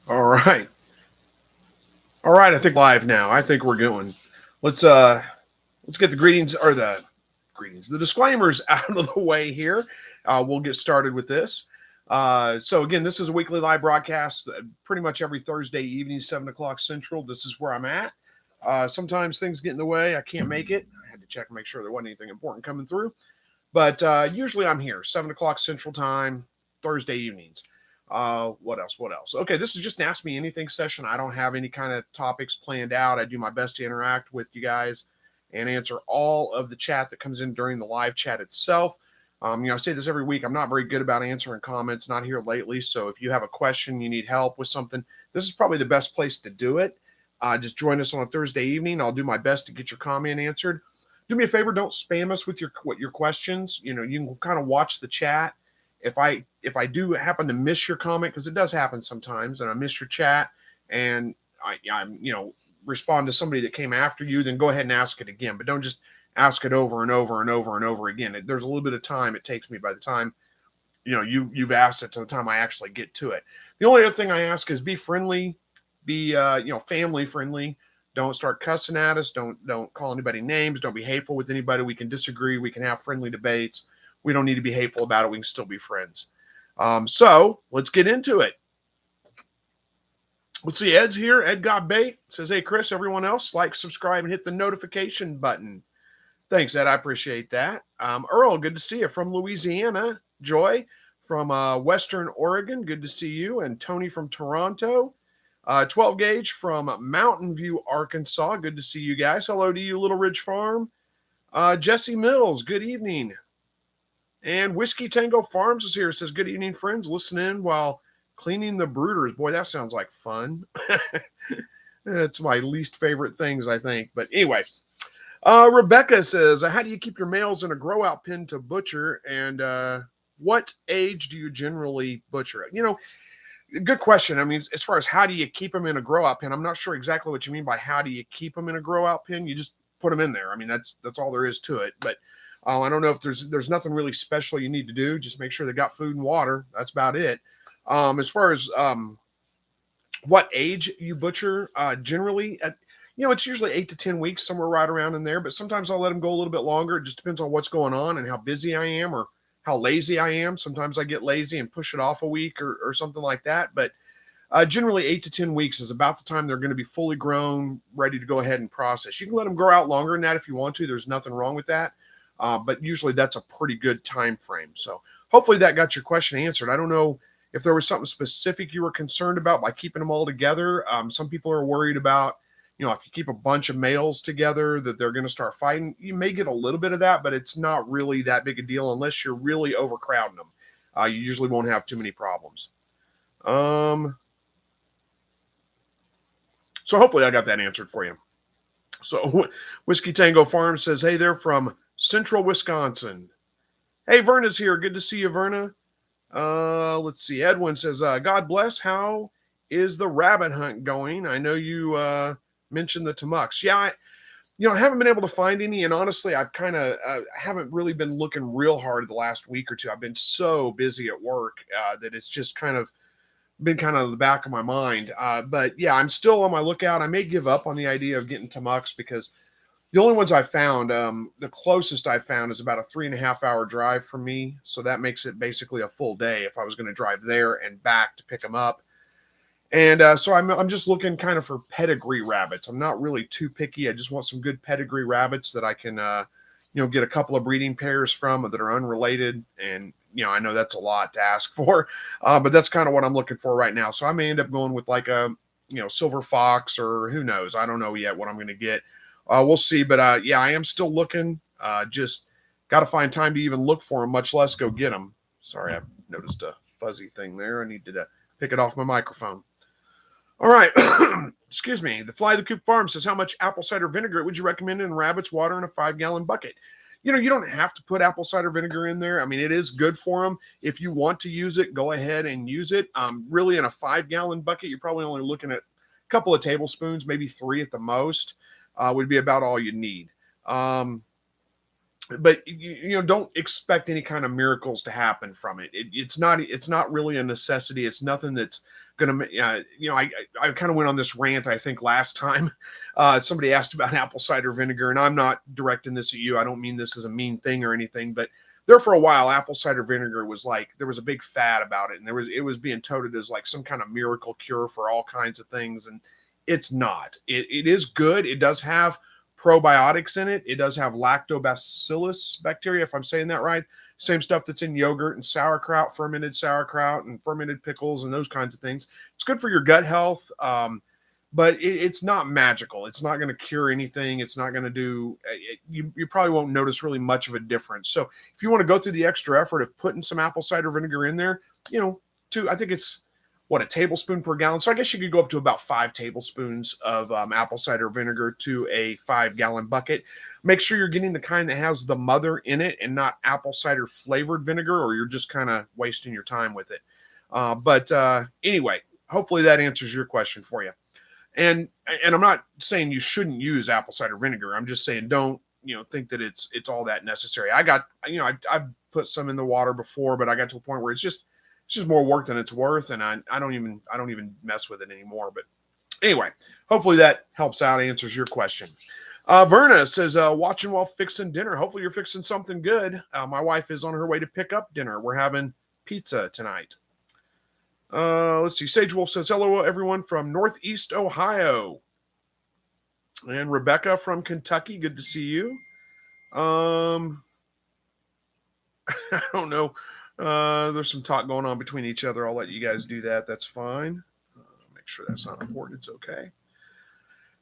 All right. All right, I think live now. I think we're going. Let's get the the disclaimers out of the way here. We'll get started with this. So again, this is a weekly live broadcast, pretty much every Thursday evening, 7 o'clock Central. This is where I'm at. Sometimes things get in the way. I can't make it. I had to check and make sure there wasn't anything important coming through. But usually I'm here, 7 o'clock Central Time, Thursday evenings. What else? What else? Okay, this is just an Ask Me Anything session. I don't have any kind of topics planned out. I do my best to interact with you guys and answer all of the chat that comes in during the live chat itself. I say this every week. I'm not very good about answering comments, not here lately. So if you have a question, you need help with something, this is probably the best place to do it. Just join us on a Thursday evening. I'll do my best to get your comment answered. Do me a favor, don't spam us with your questions. You can kind of watch the chat. If I do happen to miss your comment, because it does happen sometimes, and I miss your chat, and I'm respond to somebody that came after you, then go ahead and ask it again. But don't just ask it over and over and over and over again. There's a little bit of time it takes me by the time you've asked it to the time I actually get to it. The only other thing I ask is be friendly, be family friendly. Don't start cussing at us. Don't call anybody names. Don't be hateful with anybody. We can disagree. We can have friendly debates. We don't need to be hateful about it. We can still be friends. So let's get into it. Let's see. Ed's here. Ed got bait. Says, hey, Chris, everyone else, like, subscribe, and hit the notification button. Thanks, Ed. I appreciate that. Earl, good to see you from Louisiana. Joy from Western Oregon. Good to see you. And Tony from Toronto. 12 Gauge from Mountain View, Arkansas. Good to see you guys. Hello to you, Little Ridge Farm. Jesse Mills, good evening. And Whiskey Tango Farms is here. It says, good evening, friends. Listen in while cleaning the brooders. Boy, that sounds like fun. It's my least favorite things, I think. But anyway, Rebecca says, how do you keep your males in a grow-out pen to butcher? And what age do you generally butcher? Good question. I mean, as far as how do you keep them in a grow-out pen, I'm not sure exactly what you mean by how do you keep them in a grow-out pen. You just put them in there. I mean, that's all there is to it. But I don't know if there's nothing really special you need to do. Just make sure they got food and water. That's about it. As far as what age you butcher, generally, it's usually 8 to 10 weeks, somewhere right around in there. But sometimes I'll let them go a little bit longer. It just depends on what's going on and how busy I am or how lazy I am. Sometimes I get lazy and push it off a week or something like that. But generally 8 to 10 weeks is about the time they're going to be fully grown, ready to go ahead and process. You can let them grow out longer than that if you want to. There's nothing wrong with that. But usually that's a pretty good time frame. So hopefully that got your question answered. I don't know if there was something specific you were concerned about by keeping them all together. Some people are worried about, if you keep a bunch of males together that they're going to start fighting. You may get a little bit of that, but it's not really that big a deal unless you're really overcrowding them. You usually won't have too many problems. So hopefully I got that answered for you. So Whiskey Tango Farm says, hey, they're from Central Wisconsin. Hey, Verna's here. Good to see you, Verna. Let's see. Edwin says, God bless. How is the rabbit hunt going? I know you mentioned the tamucks. Yeah, I haven't been able to find any. And honestly, I've kind of haven't really been looking real hard the last week or two. I've been so busy at work that it's just kind of been kind of the back of my mind. But yeah, I'm still on my lookout. I may give up on the idea of getting tamucks because the only ones I found, the closest I found is about a 3.5 hour drive from me. So that makes it basically a full day if I was going to drive there and back to pick them up. And so I'm just looking kind of for pedigree rabbits. I'm not really too picky. I just want some good pedigree rabbits that I can, get a couple of breeding pairs from that are unrelated. And, I know that's a lot to ask for, but that's kind of what I'm looking for right now. So I may end up going with like a, silver fox or who knows. I don't know yet what I'm going to get. We'll see. But yeah, I am still looking. Just got to find time to even look for them, much less go get them. Sorry, I noticed a fuzzy thing there. I needed to pick it off my microphone. All right. Excuse me. The Fly the Coop Farm says, how much apple cider vinegar would you recommend in rabbits' water in a 5-gallon bucket? You don't have to put apple cider vinegar in there. I mean, it is good for them. If you want to use it, go ahead and use it. Really, in a 5-gallon bucket, you're probably only looking at a couple of tablespoons, maybe 3 at the most, would be about all you need. but don't expect any kind of miracles to happen from it. It's not really a necessity. It's nothing that's gonna I kind of went on this rant, I think, last time. Somebody asked about apple cider vinegar, and I'm not directing this at you. I don't mean this as a mean thing or anything, but there for a while apple cider vinegar was like, there was a big fad about it, and it was being touted as like some kind of miracle cure for all kinds of things, and it's not. It is good. It does have probiotics in it. It does have lactobacillus bacteria, if I'm saying that right. Same stuff that's in yogurt and sauerkraut and fermented pickles and those kinds of things. It's good for your gut health, but it's not magical. It's not going to cure anything. It's not going to do, you probably won't notice really much of a difference. So if you want to go through the extra effort of putting some apple cider vinegar in there, I think it's, a tablespoon per gallon. So I guess you could go up to about 5 tablespoons of apple cider vinegar to a 5-gallon bucket. Make sure you're getting the kind that has the mother in it and not apple cider flavored vinegar, or you're just kind of wasting your time with it. But anyway, hopefully that answers your question for you. And I'm not saying you shouldn't use apple cider vinegar. I'm just saying don't think that it's all that necessary. I've put some in the water before, but I got to a point where it's just more work than it's worth, and I don't even mess with it anymore. But anyway, hopefully that helps out, answers your question. Verna says, watching while fixing dinner. Hopefully you're fixing something good. My wife is on her way to pick up dinner. We're having pizza tonight. Let's see. Sage Wolf says, hello, everyone from Northeast Ohio. And Rebecca from Kentucky, good to see you. I don't know. There's some talk going on between each other. I'll let you guys do that. That's fine. Make sure that's not important. It's okay.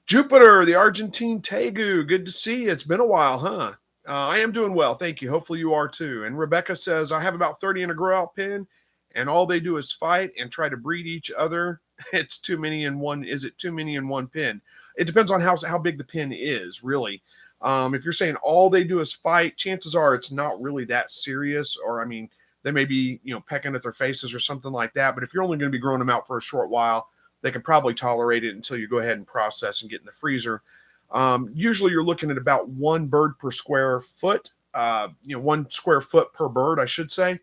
Jupiter, the Argentine Tegu. Good to see you. It's been a while, huh? I am doing well. Thank you. Hopefully you are too. And Rebecca says, I have about 30 in a grow out pen, and all they do is fight and try to breed each other. It's too many in one. Is it too many in one pen? It depends on how big the pen is, really. If you're saying all they do is fight, chances are it's not really that serious. Or, I mean, they may be, pecking at their faces or something like that. But if you're only going to be growing them out for a short while, they can probably tolerate it until you go ahead and process and get in the freezer. Usually you're looking at about 1 bird per square foot, 1 square foot per bird, I should say,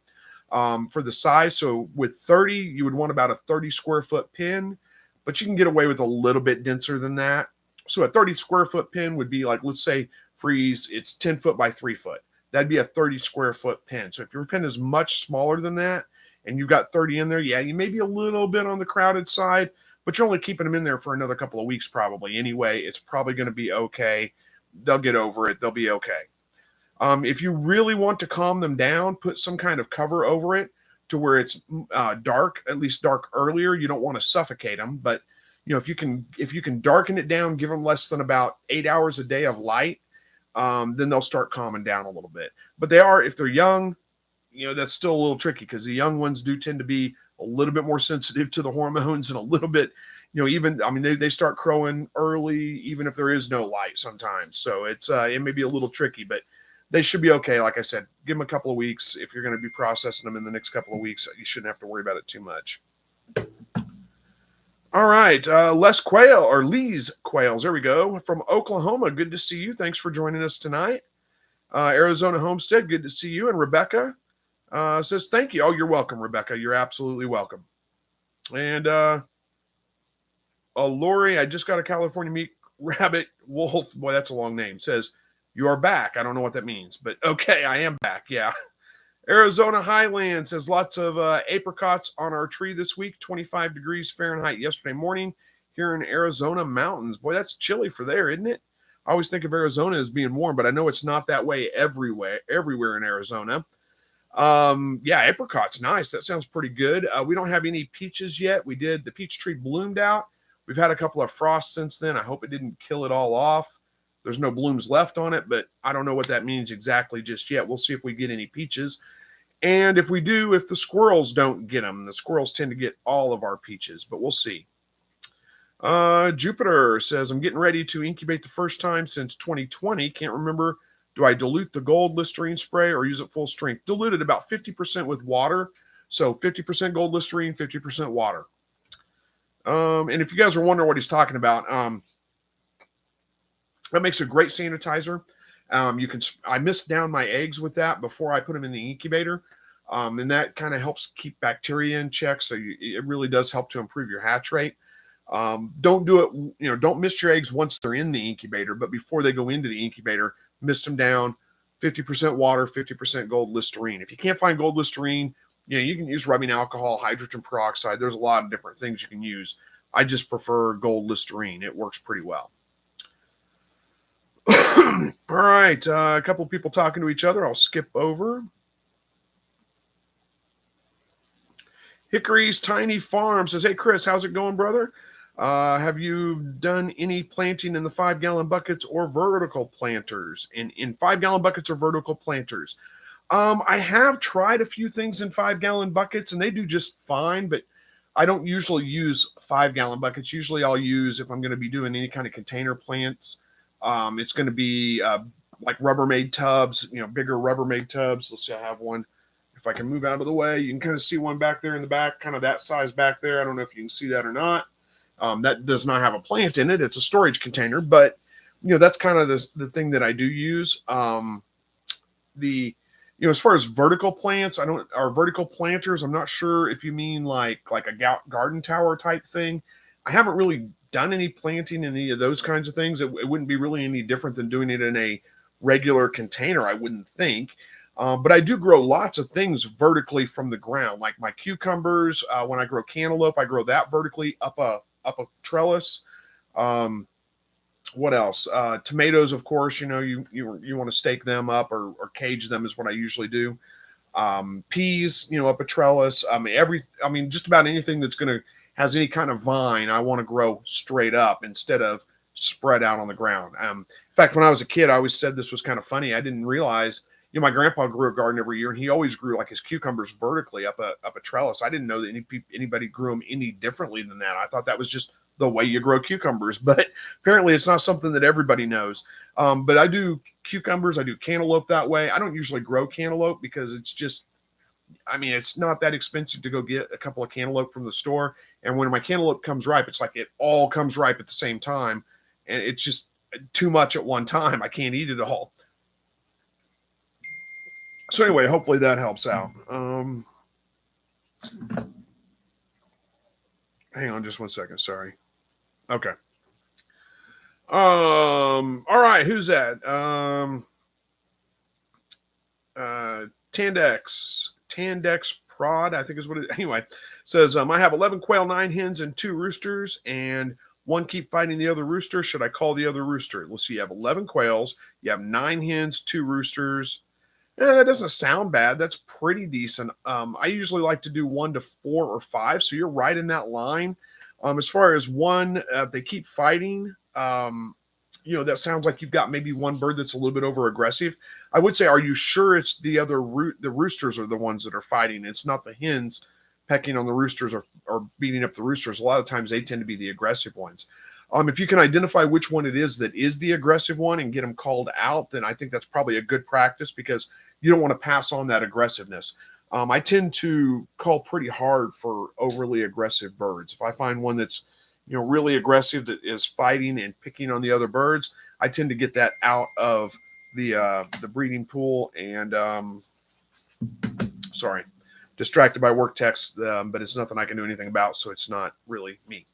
for the size. So with 30, you would want about a 30 square foot pen, but you can get away with a little bit denser than that. So a 30 square foot pen would be like, let's say freeze, it's 10 foot by 3 foot. That'd be a 30 square foot pen. So if your pen is much smaller than that and you've got 30 in there, yeah, you may be a little bit on the crowded side, but you're only keeping them in there for another couple of weeks probably. Anyway, it's probably going to be okay. They'll get over it. They'll be okay. If you really want to calm them down, put some kind of cover over it to where it's dark, at least dark earlier. You don't want to suffocate them, but if you can darken it down, give them less than about 8 hours a day of light, then they'll start calming down a little bit. But if they're young, that's still a little tricky because the young ones do tend to be a little bit more sensitive to the hormones and a little bit, they start crowing early, even if there is no light sometimes. So it may be a little tricky, but they should be okay. Like I said, give them a couple of weeks. If you're going to be processing them in the next couple of weeks, you shouldn't have to worry about it too much. All right. Les Quail, or Lee's Quails. There we go. From Oklahoma. Good to see you. Thanks for joining us tonight. Arizona Homestead. Good to see you. And Rebecca says, thank you. Oh, you're welcome, Rebecca. You're absolutely welcome. And Lori, I just got a California meat rabbit wolf. Boy, that's a long name. Says, you are back. I don't know what that means, but okay, I am back. Yeah. Arizona Highland says lots of apricots on our tree this week, 25 degrees Fahrenheit yesterday morning here in Arizona mountains. Boy, that's chilly for there, isn't it? I always think of Arizona as being warm, but I know it's not that way everywhere in Arizona. Yeah, apricots, nice. That sounds pretty good. We don't have any peaches yet. The peach tree bloomed out. We've had a couple of frosts since then. I hope it didn't kill it all off. There's no blooms left on it, but I don't know what that means exactly just yet. We'll see if we get any peaches. And if we do, if the squirrels don't get them, the squirrels tend to get all of our peaches, but we'll see. Jupiter says, I'm getting ready to incubate the first time since 2020. Can't remember. Do I dilute the gold Listerine spray or use it full strength? Dilute it about 50% with water. So 50% gold Listerine, 50% water. And if you guys are wondering what he's talking about, that makes a great sanitizer. I mist down my eggs with that before I put them in the incubator. And that kind of helps keep bacteria in check. So it really does help to improve your hatch rate. Don't do it, don't mist your eggs once they're in the incubator, but before they go into the incubator, mist them down 50% water, 50% gold Listerine. If you can't find gold Listerine, you can use rubbing alcohol, hydrogen peroxide. There's a lot of different things you can use. I just prefer gold Listerine. It works pretty well. All right. A couple of people talking to each other. I'll skip over. Hickory's Tiny Farm says, hey, Chris, how's it going, brother? Have you done any planting in the 5-gallon buckets or vertical planters? In 5-gallon buckets or vertical planters? I have tried a few things in 5-gallon buckets, and they do just fine, but I don't usually use 5-gallon buckets. Usually I'll use, if I'm going to be doing any kind of container plants, it's going to be like Rubbermaid tubs, bigger Rubbermaid tubs. Let's see, I have one. If I can move out of the way, you can kind of see one back there in the back, kind of that size back there. I don't know if you can see that or not. That does not have a plant in it. It's a storage container, but that's kind of the thing that I do use. As far as vertical plants, or vertical planters, I'm not sure if you mean like a garden tower type thing. I haven't really done any planting in any of those kinds of things. It wouldn't be really any different than doing it in a regular container, I wouldn't think. But I do grow lots of things vertically from the ground, like my cucumbers. When I grow cantaloupe, I grow that vertically up a trellis. What else? Tomatoes, of course. You want to stake them up or cage them is what I usually do. Peas, up a trellis. Just about anything that's has any kind of vine, I want to grow straight up instead of spread out on the ground. In fact, when I was a kid, I always said this was kind of funny. I didn't realize. My grandpa grew a garden every year, and he always grew like his cucumbers vertically up a trellis. I didn't know that anybody grew them any differently than that. I thought that was just the way you grow cucumbers, but apparently it's not something that everybody knows. But I do cucumbers, I do cantaloupe that way. I don't usually grow cantaloupe because it's not that expensive to go get a couple of cantaloupe from the store. And when my cantaloupe comes ripe, it's like it all comes ripe at the same time, and it's just too much at one time. I can't eat it all. So anyway, hopefully that helps out. Hang on just one second. Sorry. Okay. All right. Who's that? Tandex Prod, I think is what it is. Anyway, says, I have 11 quail, 9 hens, and 2 roosters, and one keep fighting the other rooster. Should I call the other rooster? Let's see. You have 11 quails. You have 9 hens, 2 roosters. That doesn't sound bad. That's pretty decent. I usually like to do 1 to 4 or 5. So you're right in that line. As far as one, they keep fighting. That sounds like you've got maybe one bird that's a little bit over aggressive. I would say, are you sure it's the roosters are the ones that are fighting? It's not the hens pecking on the roosters or beating up the roosters. A lot of times they tend to be the aggressive ones. If you can identify which one it is that is the aggressive one and get them called out, then I think that's probably a good practice because you don't want to pass on that aggressiveness. I tend to call pretty hard for overly aggressive birds. If I find one that's, really aggressive that is fighting and picking on the other birds, I tend to get that out of the breeding pool. And distracted by work texts, but it's nothing I can do anything about, so it's not really me.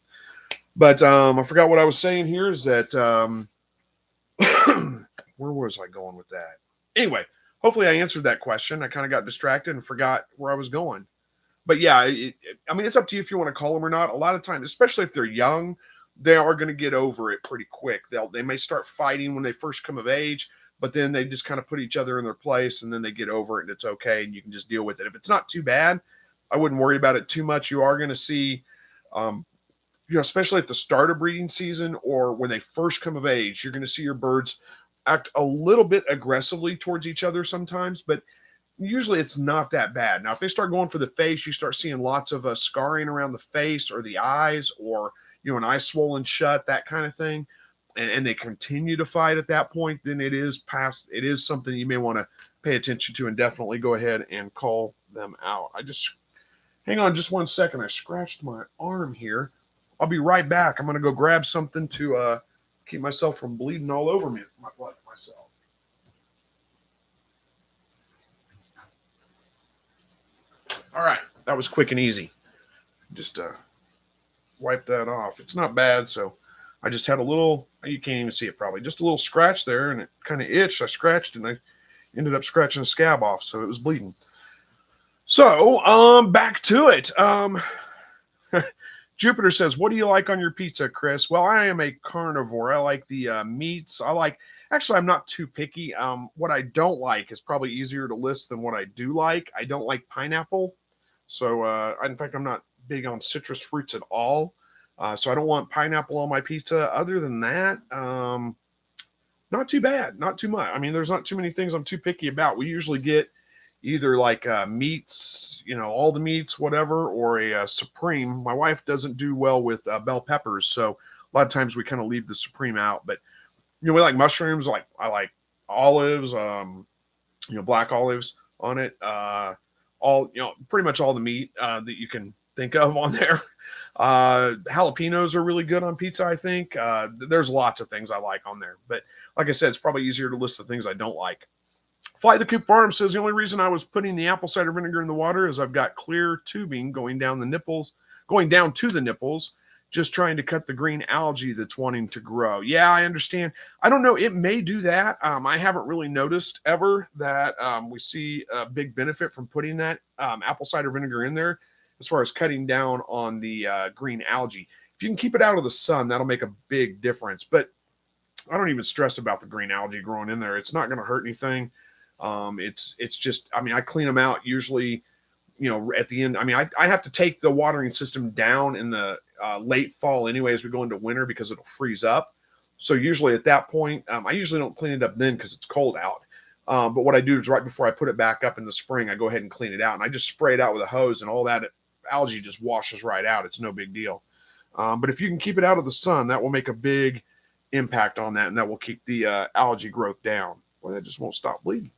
But I forgot what I was saying here is that where was I going with that? Anyway, hopefully I answered that question. I kind of got distracted and forgot where I was going. But yeah, it's up to you if you want to call them or not. A lot of times, especially if they're young, they are going to get over it pretty quick. They may start fighting when they first come of age, but then they just kind of put each other in their place and then they get over it and it's okay and you can just deal with it. If it's not too bad, I wouldn't worry about it too much. You are going to see especially at the start of breeding season or when they first come of age, you're going to see your birds act a little bit aggressively towards each other sometimes, but usually it's not that bad. Now, if they start going for the face, you start seeing lots of scarring around the face or the eyes or, an eye swollen shut, that kind of thing, and they continue to fight at that point, then it is something you may want to pay attention to and definitely go ahead and call them out. Hang on just one second. I scratched my arm here. I'll be right back. I'm going to go grab something to keep myself from bleeding all over myself. All right, that was quick and easy. Just wipe that off. It's not bad, so I just had a little, you can't even see it probably, just a little scratch there, and it kind of itched. I scratched, and I ended up scratching a scab off, so it was bleeding. So, back to it. Jupiter says, what do you like on your pizza, Chris? Well, I am a carnivore. I like the meats. Actually, I'm not too picky. What I don't like is probably easier to list than what I do like. I don't like pineapple. So, in fact, I'm not big on citrus fruits at all. So I don't want pineapple on my pizza. Other than that, not too bad. Not too much. I mean, there's not too many things I'm too picky about. We usually get either like meats, all the meats, whatever, or a supreme. My wife doesn't do well with bell peppers, so a lot of times we kind of leave the supreme out. But we like mushrooms. I like olives, black olives on it. All pretty much all the meat that you can think of on there. Jalapenos are really good on pizza, I think. There's lots of things I like on there, but like I said, it's probably easier to list the things I don't like. Fly the Coop Farm says the only reason I was putting the apple cider vinegar in the water is I've got clear tubing going down to the nipples, just trying to cut the green algae that's wanting to grow. Yeah, I understand. I don't know. It may do that. I haven't really noticed ever that we see a big benefit from putting that apple cider vinegar in there as far as cutting down on the green algae. If you can keep it out of the sun, that'll make a big difference. But I don't even stress about the green algae growing in there. It's not going to hurt anything. It's just, I clean them out usually, at the end. I have to take the watering system down in the late fall anyway as we go into winter because it'll freeze up. So usually at that point, I usually don't clean it up then because it's cold out. But what I do is right before I put it back up in the spring, I go ahead and clean it out, and I just spray it out with a hose, and all that algae just washes right out. It's no big deal. But if you can keep it out of the sun, that will make a big impact on that, and that will keep the algae growth down. Well, that just won't stop bleeding.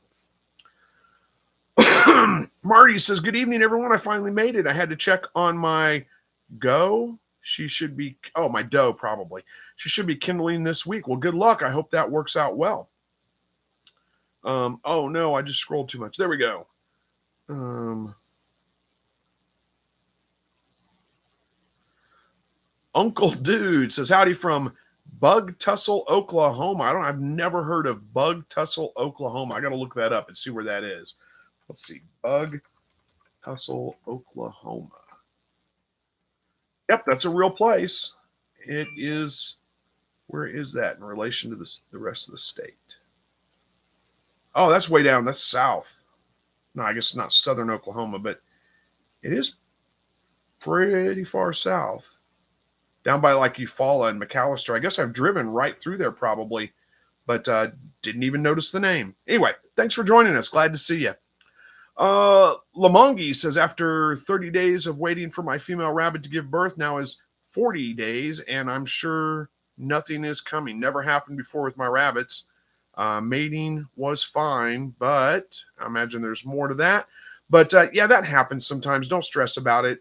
Marty says, good evening, everyone. I finally made it. I had to check on my go. My dough probably. She should be kindling this week. Well, good luck. I hope that works out well. Oh no, I just scrolled too much. There we go. Uncle Dude says, howdy from Bug Tussle, Oklahoma. I've never heard of Bug Tussle, Oklahoma. I got to look that up and see where that is. Let's see. Bug Tussle, Oklahoma. Yep, that's a real place. It is. Where is that in relation to the rest of the state? Oh, that's way down. That's south. No, I guess not southern Oklahoma, but it is pretty far south. Down by like Eufaula and McAllister. I guess I've driven right through there probably, but didn't even notice the name. Anyway, thanks for joining us. Glad to see you. Lamongi says, after 30 days of waiting for my female rabbit to give birth, now is 40 days, and I'm sure nothing is coming. Never happened before with my rabbits. Mating was fine, but I imagine there's more to that. But yeah, that happens sometimes. Don't stress about it.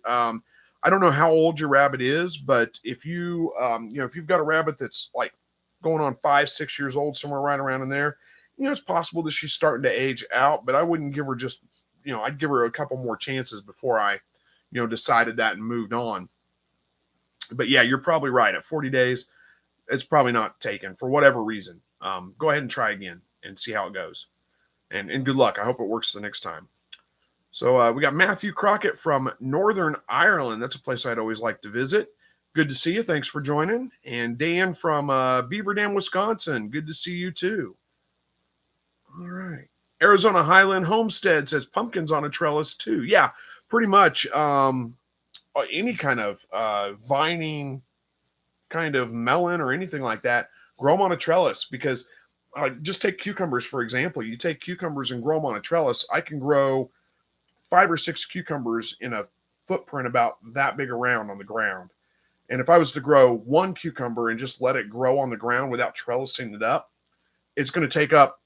I don't know how old your rabbit is, but if if you've got a rabbit that's like going on 5-6 years old, somewhere right around in there, it's possible that she's starting to age out, but I wouldn't give her just, I'd give her a couple more chances before I, decided that and moved on. But yeah, you're probably right. At 40 days, it's probably not taken for whatever reason. Go ahead and try again and see how it goes. And good luck. I hope it works the next time. So we got Matthew Crockett from Northern Ireland. That's a place I'd always like to visit. Good to see you. Thanks for joining. And Dan from Beaver Dam, Wisconsin. Good to see you too. All right. Arizona Highland Homestead says pumpkins on a trellis too. Yeah, pretty much any kind of vining kind of melon or anything like that, grow them on a trellis because just take cucumbers, for example. You take cucumbers and grow them on a trellis. I can grow 5 or 6 cucumbers in a footprint about that big around on the ground. And if I was to grow one cucumber and just let it grow on the ground without trellising it up, it's going to take up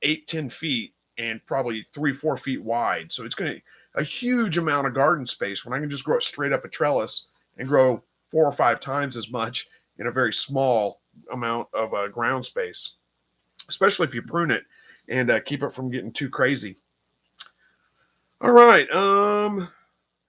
8-10 feet and probably 3-4 feet wide. So it's going to a huge amount of garden space when I can just grow it straight up a trellis and grow 4 or 5 times as much in a very small amount of ground space, especially if you prune it and keep it from getting too crazy. All right.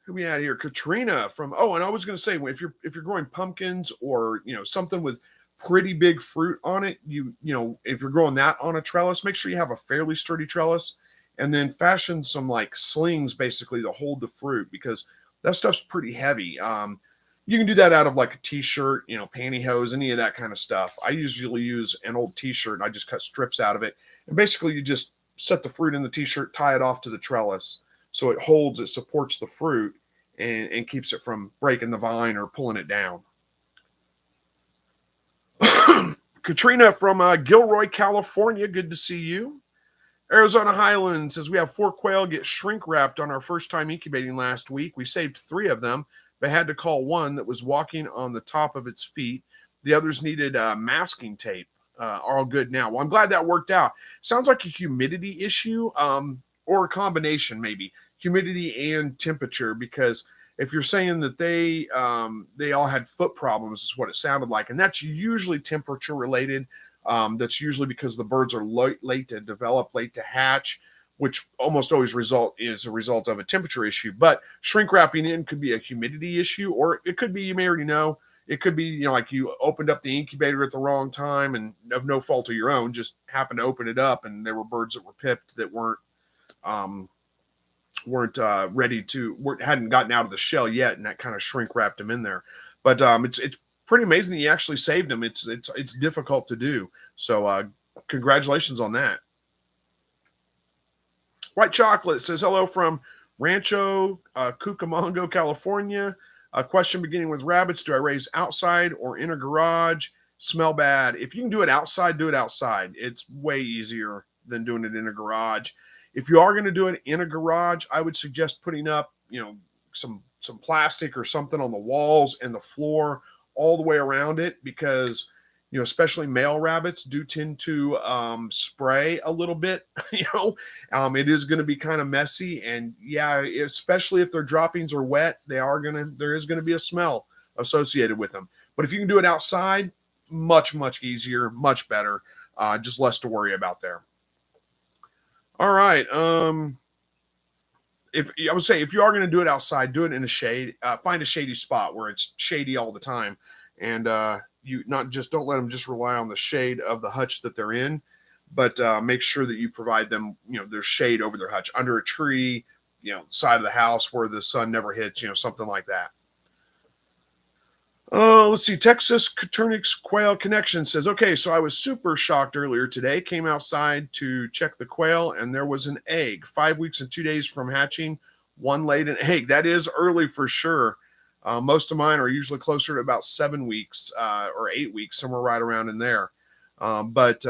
Who we had here? Katrina from, oh, and I was going to say, if you're growing pumpkins or, something with pretty big fruit on it, if you're growing that on a trellis, make sure you have a fairly sturdy trellis, and then fashion some like slings basically to hold the fruit, because that stuff's pretty heavy. You can do that out of like a t-shirt, pantyhose, any of that kind of stuff. I usually use an old t-shirt and I just cut strips out of it. And basically you just set the fruit in the t-shirt, tie it off to the trellis so it supports the fruit and keeps it from breaking the vine or pulling it down. Katrina from Gilroy, California. Good to see you. Arizona Highlands says we have 4 quail get shrink wrapped on our first time incubating last week. We saved 3 of them, but had to call one that was walking on the top of its feet. The others needed masking tape. Are all good now. Well, I'm glad that worked out. Sounds like a humidity issue, or a combination, maybe humidity and temperature, because if you're saying that they all had foot problems, is what it sounded like, and that's usually temperature related. That's usually because the birds are late to develop, late to hatch, which almost always is a result of a temperature issue. But shrink wrapping in could be a humidity issue, or it could be, you may already know, it could be, like you opened up the incubator at the wrong time and of no fault of your own, just happened to open it up and there were birds that were pipped that hadn't gotten out of the shell yet, and that kind of shrink wrapped them in there. But it's pretty amazing that you actually saved them. It's difficult to do. So congratulations on that. White Chocolate says hello from Rancho Cucamonga, California. A question beginning with rabbits: do I raise outside or in a garage? Smell bad. If you can do it outside, do it outside. It's way easier than doing it in a garage. If you are going to do it in a garage, I would suggest putting up, some plastic or something on the walls and the floor all the way around it, because, especially male rabbits do tend to spray a little bit. It is going to be kind of messy, and yeah, especially if their droppings are wet, there is going to be a smell associated with them. But if you can do it outside, much, much easier, much better, just less to worry about there. All right. If you are going to do it outside, do it in a shade. Find a shady spot where it's shady all the time, and don't let them just rely on the shade of the hutch that they're in, but make sure that you provide them, there's shade over their hutch, under a tree, side of the house where the sun never hits, something like that. Let's see. Texas Caternix Quail Connection says, okay, so I was super shocked earlier today. Came outside to check the quail, and there was an egg. 5 weeks and 2 days from hatching, one laid an egg. That is early for sure. Most of mine are usually closer to about 7 weeks or 8 weeks, somewhere right around in there. But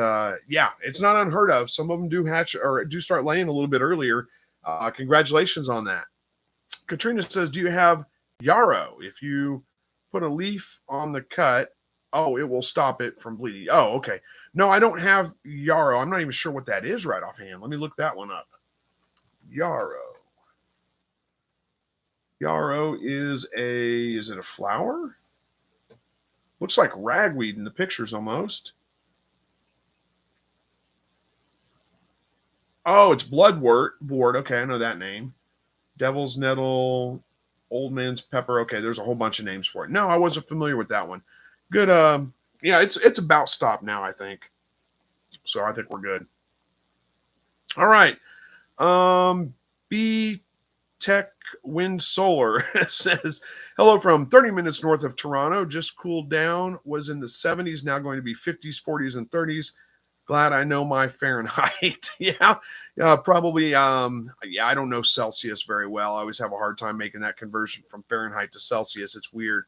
yeah, it's not unheard of. Some of them do hatch or do start laying a little bit earlier. Congratulations on that. Katrina says, do you have yarrow? If you put a leaf on the cut, it will stop it from bleeding. Oh, okay. No, I don't have yarrow. I'm not even sure what that is right offhand. Let me look that one up. Yarrow. Yarrow is it a flower? Looks like ragweed in the pictures almost. Oh, it's bloodwort. Okay, I know that name. Devil's nettle, old man's pepper. Okay, there's a whole bunch of names for it. No, I wasn't familiar with that one. Good. Yeah, it's about stopped now, I think. So I think we're good. All right. B Tech Wind Solar says, hello from 30 minutes north of Toronto. Just cooled down. Was in the 70s. Now going to be 50s, 40s, and 30s. Glad I know my Fahrenheit. Yeah, probably. Yeah, I don't know Celsius very well. I always have a hard time making that conversion from Fahrenheit to Celsius. It's weird.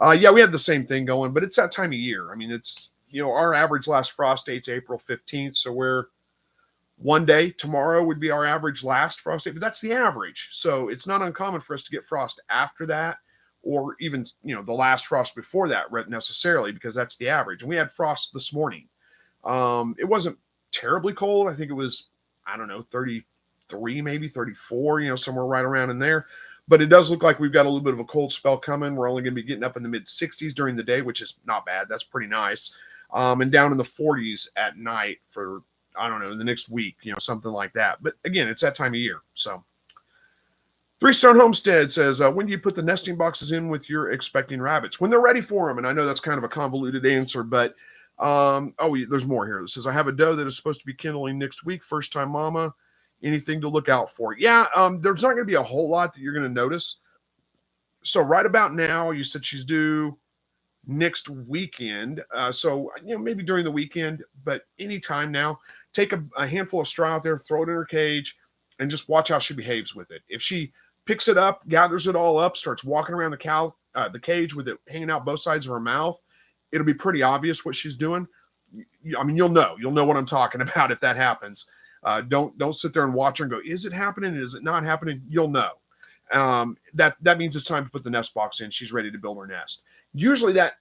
Yeah, we had the same thing going, but it's that time of year. I mean, it's, our average last frost date's April 15th. So we're one day, tomorrow would be our average last frost date, but that's the average. So it's not uncommon for us to get frost after that, or even, the last frost before that necessarily, because that's the average. And we had frost this morning. It wasn't terribly cold. I think it was, 33, maybe 34, somewhere right around in there. But it does look like we've got a little bit of a cold spell coming. We're only going to be getting up in the mid 60s during the day, which is not bad. That's pretty nice. And down in the 40s at night for, the next week, something like that. But again, it's that time of year. So Three Stone Homestead says, when do you put the nesting boxes in with your expecting rabbits? When they're ready for them. And I know that's kind of a convoluted answer, but there's more here. It says, I have a doe that is supposed to be kindling next week. First time mama. Anything to look out for? Yeah, there's not going to be a whole lot that you're going to notice. So right about now, you said she's due next weekend. So, maybe during the weekend, but anytime now, take a handful of straw out there, throw it in her cage, and just watch how she behaves with it. If she picks it up, gathers it all up, starts walking around the cage with it hanging out both sides of her mouth, it'll be pretty obvious what she's doing. I mean, you'll know what I'm talking about if that happens. Don't sit there and watch her and go, is it happening? Is it not happening? You'll know. That means it's time to put the nest box in. She's ready to build her nest. Usually that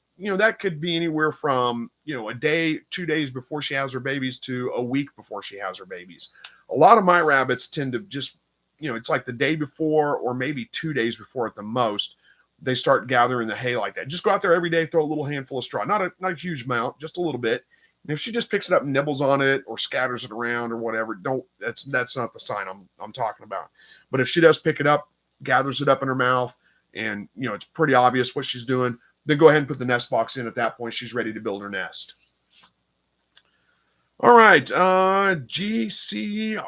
could be anywhere from, a day, 2 days before she has her babies to a week before she has her babies. A lot of my rabbits tend to just, it's like the day before or maybe 2 days before at the most, they start gathering the hay like that. Just go out there every day, throw a little handful of straw, not a huge amount, just a little bit. And if she just picks it up and nibbles on it or scatters it around or whatever, that's not the sign I'm talking about. But if she does pick it up, gathers it up in her mouth, and it's pretty obvious what she's doing, then go ahead and put the nest box in. At that point, she's ready to build her nest. All right, GC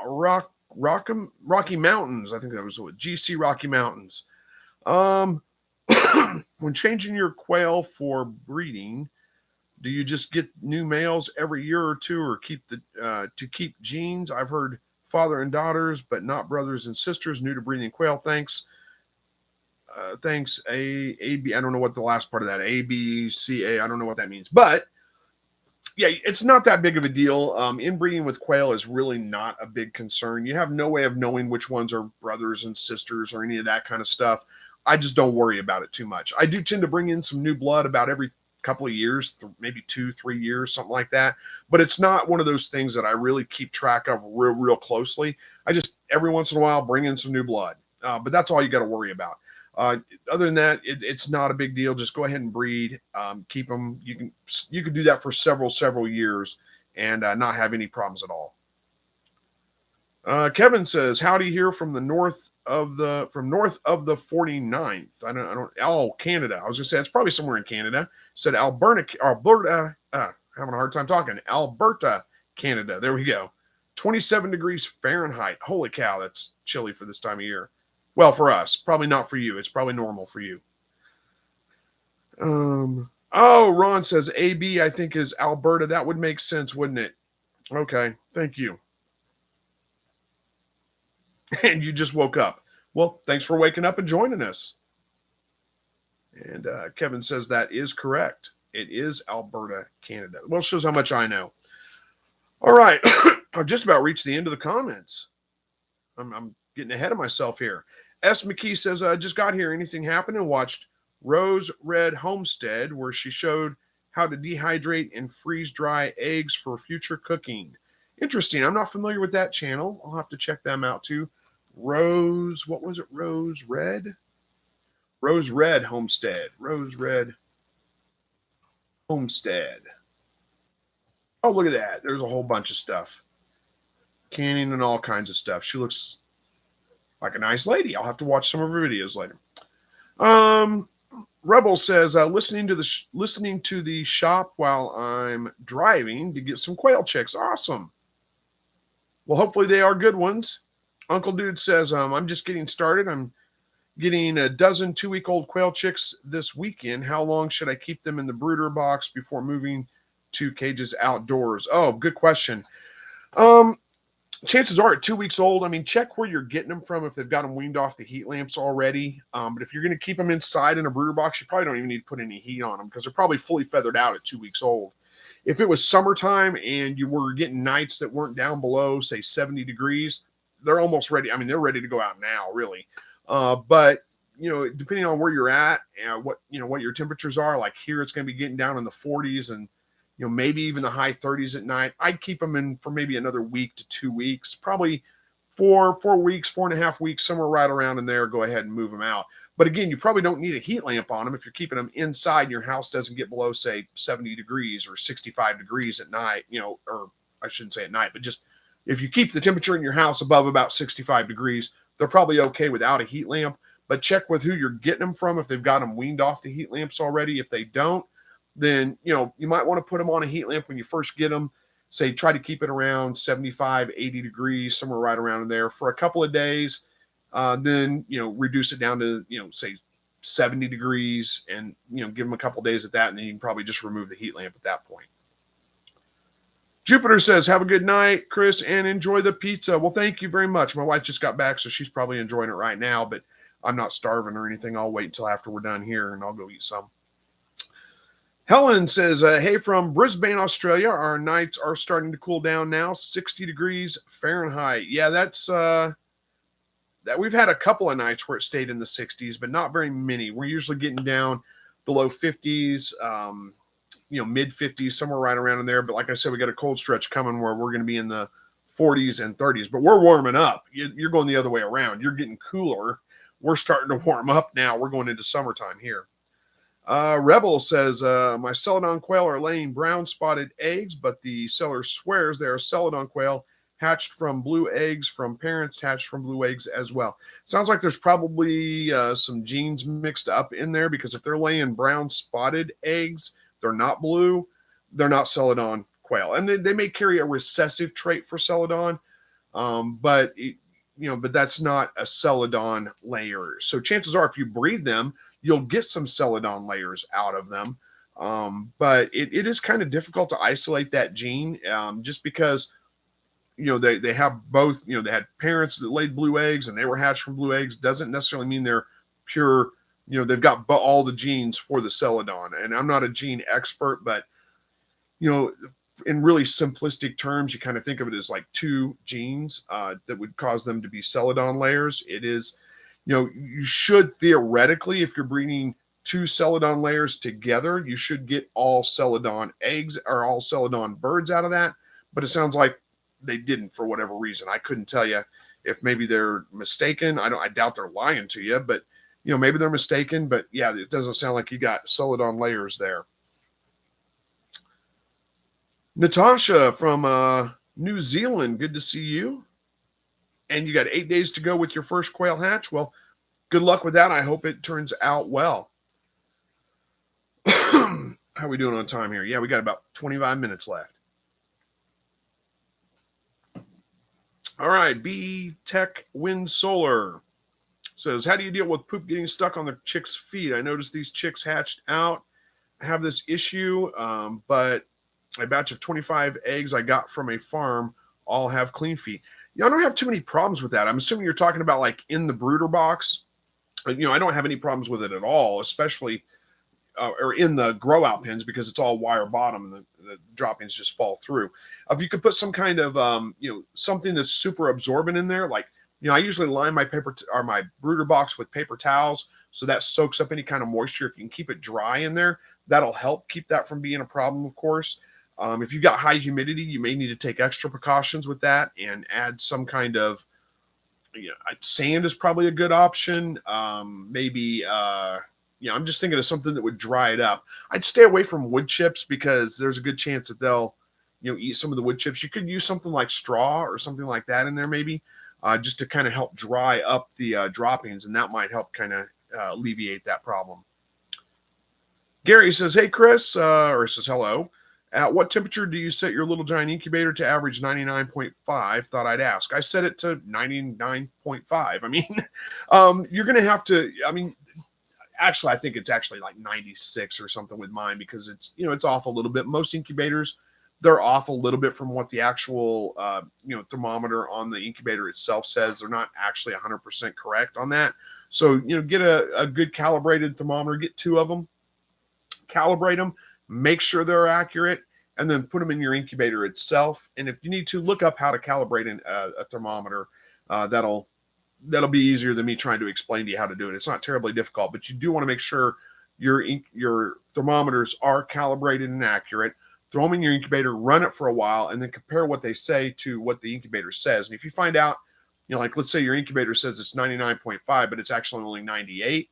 Rocky Mountains. I think that was what GC Rocky Mountains. When changing your quail for breeding, do you just get new males every year or two, or keep to keep genes? I've heard father and daughters, but not brothers and sisters. New to breeding quail. Thanks. Thanks. A B. I don't know what the last part of that. A B C A. I don't know what that means, but yeah, it's not that big of a deal. Inbreeding with quail is really not a big concern. You have no way of knowing which ones are brothers and sisters or any of that kind of stuff. I just don't worry about it too much. I do tend to bring in some new blood about every couple of years, maybe 2-3 years, something like that. But it's not one of those things that I really keep track of real closely. I just every once in a while bring in some new blood. But that's all you got to worry about. Other than that, it's not a big deal. Just go ahead and breed. Keep them. You can do that for several years and not have any problems at all. Kevin says, "How do you hear from north of the 49th?" I don't. Oh, Canada. I was gonna say it's probably somewhere in Canada. Said Alberta. Having a hard time talking. Alberta, Canada. There we go. 27 degrees Fahrenheit. Holy cow, that's chilly for this time of year. Well, for us, probably not for you. It's probably normal for you. Ron says AB, I think, is Alberta. That would make sense, wouldn't it? Okay, thank you. And you just woke up. Well, thanks for waking up and joining us. And Kevin says that is correct. It is Alberta, Canada. Well, shows how much I know. All right. I've just about reached the end of the comments. I'm getting ahead of myself here. S. McKee says, I just got here. Anything happened? And watched Rose Red Homestead, where she showed how to dehydrate and freeze dry eggs for future cooking. Interesting. I'm not familiar with that channel. I'll have to check them out too. Rose, what was it? Rose Red? Rose Red Homestead. Rose Red Homestead. Oh, look at that. There's a whole bunch of stuff. Canning and all kinds of stuff. She looks like a nice lady. I'll have to watch some of her videos later. Rebel says, listening to the shop while I'm driving to get some quail chicks. Awesome. Well, hopefully they are good ones. Uncle Dude says, I'm just getting started. I'm getting a dozen 2-week-old quail chicks this weekend. How long should I keep them in the brooder box before moving to cages outdoors? Oh, good question. Chances are at 2 weeks old, I mean, check where you're getting them from if they've got them weaned off the heat lamps already. But if you're going to keep them inside in a brooder box, you probably don't even need to put any heat on them because they're probably fully feathered out at 2 weeks old. If it was summertime and you were getting nights that weren't down below, say, 70 degrees, they're almost ready. I mean, they're ready to go out now, really. But, depending on where you're at and what your temperatures are, like here, it's going to be getting down in the 40s and, maybe even the high 30s at night. I'd keep them in for maybe another week to 2 weeks, probably 4 weeks, 4.5 weeks, somewhere right around in there. Go ahead and move them out. But again, you probably don't need a heat lamp on them if you're keeping them inside and your house doesn't get below, say, 70 degrees or 65 degrees at night, or I shouldn't say at night, but just if you keep the temperature in your house above about 65 degrees, they're probably okay without a heat lamp, but check with who you're getting them from if they've got them weaned off the heat lamps already. If they don't, then, you might want to put them on a heat lamp when you first get them. Say, try to keep it around 75, 80 degrees, somewhere right around in there for a couple of days. Then, reduce it down to, say 70 degrees and, give them a couple of days at that. And then you can probably just remove the heat lamp at that point. Jupiter says, have a good night, Chris, and enjoy the pizza. Well, thank you very much. My wife just got back, so she's probably enjoying it right now, but I'm not starving or anything. I'll wait until after we're done here and I'll go eat some. Helen says, hey, from Brisbane, Australia, our nights are starting to cool down now, 60 degrees Fahrenheit. Yeah, that's that we've had a couple of nights where it stayed in the 60s, but not very many. We're usually getting down the low 50s, mid 50s, somewhere right around in there. But like I said, we got a cold stretch coming where we're going to be in the 40s and 30s, but we're warming up. You're going the other way around. You're getting cooler. We're starting to warm up now. We're going into summertime here. Rebel says, my Celadon quail are laying brown spotted eggs, but the seller swears they are Celadon quail hatched from blue eggs from parents hatched from blue eggs as well. Sounds like there's probably some genes mixed up in there, because if they're laying brown spotted eggs, they're not blue, they're not Celadon quail. And they may carry a recessive trait for Celadon, but that's not a Celadon layer. So chances are if you breed them, you'll get some Celadon layers out of them. But it is kind of difficult to isolate that gene, just because, they have both, they had parents that laid blue eggs and they were hatched from blue eggs. Doesn't necessarily mean they're pure, they've got all the genes for the Celadon. And I'm not a gene expert, but, in really simplistic terms, you kind of think of it as like two genes that would cause them to be Celadon layers. It is, you should theoretically, if you're breeding two Celadon layers together, you should get all Celadon eggs or all Celadon birds out of that. But it sounds like they didn't for whatever reason. I couldn't tell you if maybe they're mistaken. I doubt they're lying to you, but maybe they're mistaken. But yeah, it doesn't sound like you got Celadon layers there. Natasha from New Zealand, good to see you. And you got 8 days to go with your first quail hatch. Well, good luck with that. I hope it turns out well. How are we doing on time here? Yeah, we got about 25 minutes left. All right, B Tech Wind Solar says, how do you deal with poop getting stuck on the chicks' feet? I noticed these chicks hatched out have this issue, but a batch of 25 eggs I got from a farm all have clean feet. I don't have too many problems with that. I'm assuming you're talking about like in the brooder box. I don't have any problems with it at all, especially or in the grow out pens, because it's all wire bottom and the droppings just fall through. If you could put some kind of, something that's super absorbent in there, like, I usually line my my brooder box with paper towels, so that soaks up any kind of moisture. If you can keep it dry in there, that'll help keep that from being a problem, of course. If you've got high humidity, you may need to take extra precautions with that and add some kind of, sand is probably a good option. Maybe, I'm just thinking of something that would dry it up. I'd stay away from wood chips, because there's a good chance that they'll, eat some of the wood chips. You could use something like straw or something like that in there, maybe, just to kind of help dry up the droppings, and that might help kind of alleviate that problem. Gary says, hey, Chris, or says hello. At what temperature do you set your little giant incubator to average 99.5? Thought I'd ask. I set it to 99.5. I mean, you're going to have to, actually, I think it's actually like 96 or something with mine, because it's, it's off a little bit. Most incubators, they're off a little bit from what the actual, thermometer on the incubator itself says. They're not actually 100% correct on that. So, get a good calibrated thermometer, get two of them, calibrate them, make sure they're accurate, and then put them in your incubator itself. And if you need to, look up how to calibrate a thermometer. That'll be easier than me trying to explain to you how to do it. It's not terribly difficult, but you do want to make sure your thermometers are calibrated and accurate. Throw them in your incubator, run it for a while, and then compare what they say to what the incubator says. And if you find out, like let's say your incubator says it's 99.5, but it's actually only 98,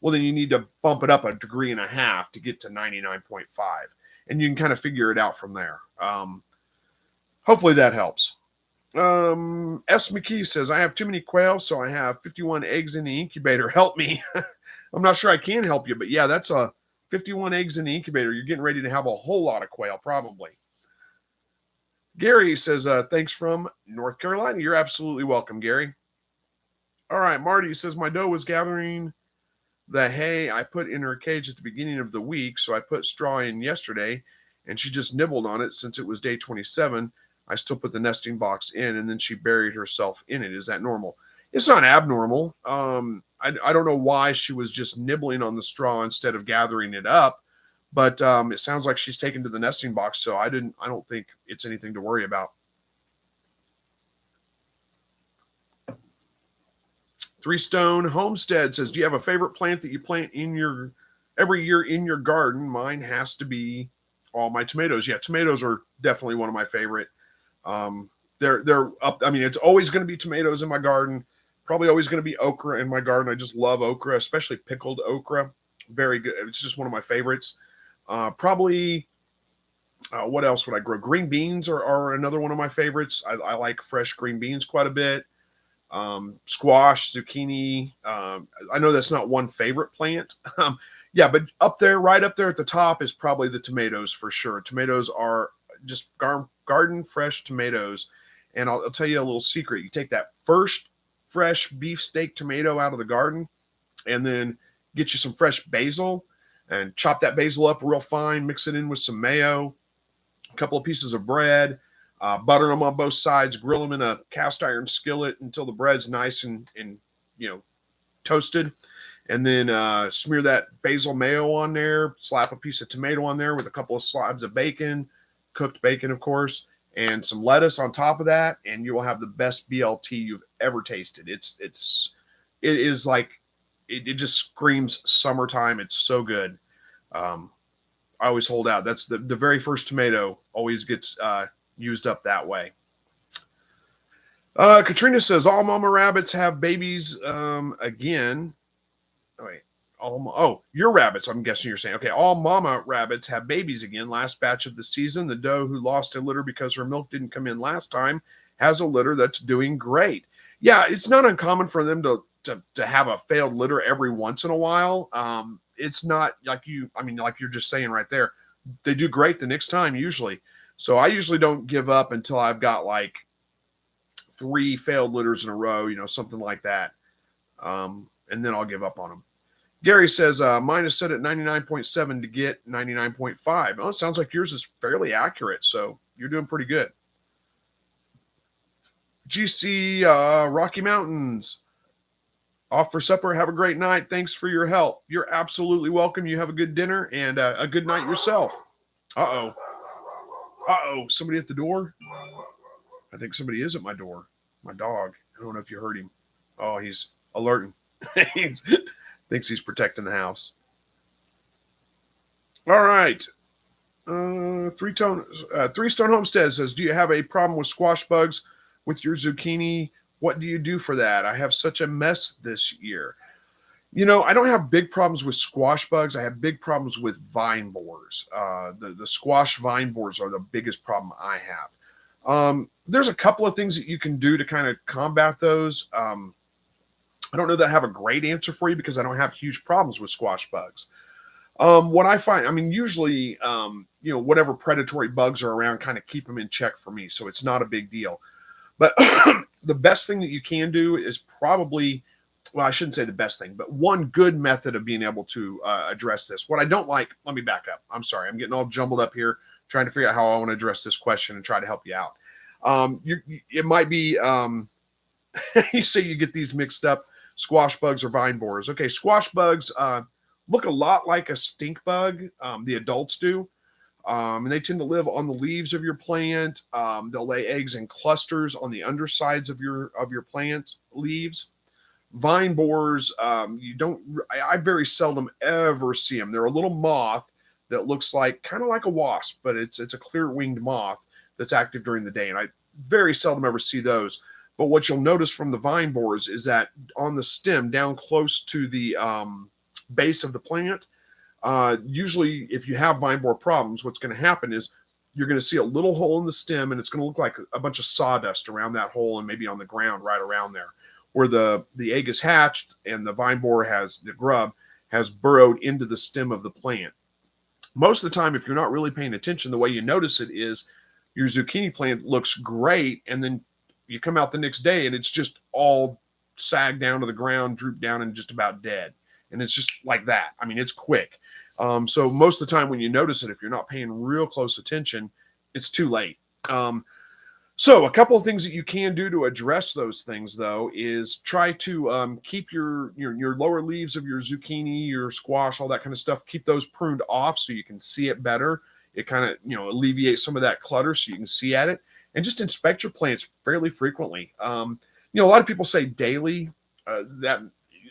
well, then you need to bump it up 1.5 degrees to get to 99.5. And you can kind of figure it out from there. Hopefully that helps. S. McKee says, I have too many quail, so I have 51 eggs in the incubator. Help me. I'm not sure I can help you, but yeah, that's 51 eggs in the incubator. You're getting ready to have a whole lot of quail, probably. Gary says, thanks from North Carolina. You're absolutely welcome, Gary. All right, Marty says, my doe was gathering the hay I put in her cage at the beginning of the week, so I put straw in yesterday, and she just nibbled on it since it was day 27. I still put the nesting box in, and then she buried herself in it. Is that normal? It's not abnormal. I don't know why she was just nibbling on the straw instead of gathering it up, but it sounds like she's taken to the nesting box, so I don't think it's anything to worry about. Three Stone Homestead says, do you have a favorite plant that you plant in every year in your garden? Mine has to be all my tomatoes. Yeah, tomatoes are definitely one of my favorite. They're up. I mean, it's always going to be tomatoes in my garden. Probably always going to be okra in my garden. I just love okra, especially pickled okra. Very good. It's just one of my favorites. Probably, what else would I grow? Green beans are another one of my favorites. I like fresh green beans quite a bit. Squash, zucchini. I know that's not one favorite plant. Yeah, but right up there at the top is probably the tomatoes for sure. Tomatoes are just garden fresh tomatoes. And I'll tell you a little secret. You take that first fresh beefsteak tomato out of the garden and then get you some fresh basil and chop that basil up real fine, mix it in with some mayo, a couple of pieces of bread, butter them on both sides, grill them in a cast iron skillet until the bread's nice and toasted. And then smear that basil mayo on there, slap a piece of tomato on there with a couple of slabs of bacon, cooked bacon, of course, and some lettuce on top of that, and you will have the best BLT you've ever tasted. It just screams summertime. It's so good. I always hold out. That's the very first tomato always gets used up that way. Katrina says, all mama rabbits have babies again. Wait, your rabbits, I'm guessing you're saying. Okay, all mama rabbits have babies again. Last batch of the season. The doe who lost a litter because her milk didn't come in last time has a litter that's doing great. Yeah, it's not uncommon for them to have a failed litter every once in a while. It's not like like you're just saying right there. They do great the next time usually. So I usually don't give up until I've got like 3 failed litters in a row, something like that. And then I'll give up on them. Gary says, mine is set at 99.7 to get 99.5. Oh, it sounds like yours is fairly accurate. So you're doing pretty good. GC Rocky Mountains. Off for supper. Have a great night. Thanks for your help. You're absolutely welcome. You have a good dinner and a good night yourself. Uh-oh. Somebody at the door? I think somebody is at my door. My dog. I don't know if you heard him. Oh, he's alerting. Thinks he's protecting the house. All right. Three Stone Homestead says, do you have a problem with squash bugs with your zucchini? What do you do for that? I have such a mess this year. I don't have big problems with squash bugs. I have big problems with vine borers. The squash vine borers are the biggest problem I have. There's a couple of things that you can do to kind of combat those. I don't know that I have a great answer for you because I don't have huge problems with squash bugs. What I find, usually, whatever predatory bugs are around kind of keep them in check for me. So it's not a big deal. But the best thing that you can do is probably, well, I shouldn't say the best thing, but one good method of being able to address this. What I don't like, let me back up. I'm sorry. I'm getting all jumbled up here trying to figure out how I want to address this question and try to help you out. It might be, you say you get these mixed up, squash bugs or vine borers. Okay, squash bugs look a lot like a stink bug. The adults do. And they tend to live on the leaves of your plant. They'll lay eggs in clusters on the undersides of your plant leaves. Vine borers, I very seldom ever see them. They're a little moth that looks kind of like a wasp, but it's a clear-winged moth that's active during the day. And I very seldom ever see those. But what you'll notice from the vine borers is that on the stem, down close to the base of the plant, usually if you have vine borer problems, what's going to happen is you're going to see a little hole in the stem, and it's going to look like a bunch of sawdust around that hole and maybe on the ground right around there where the egg is hatched and the vine borer has the grub has burrowed into the stem of the plant. Most of the time, if you're not really paying attention, the way you notice it is your zucchini plant looks great, and then you come out the next day and it's just all sagged down to the ground, drooped down, and just about dead. And it's just like that. I mean, it's quick. So most of the time when you notice it, if you're not paying real close attention, it's too late. So a couple of things that you can do to address those things, though, is try to keep your lower leaves of your zucchini, your squash, all that kind of stuff, keep those pruned off so you can see it better. It kind of, alleviates some of that clutter so you can see at it. And just inspect your plants fairly frequently. A lot of people say daily.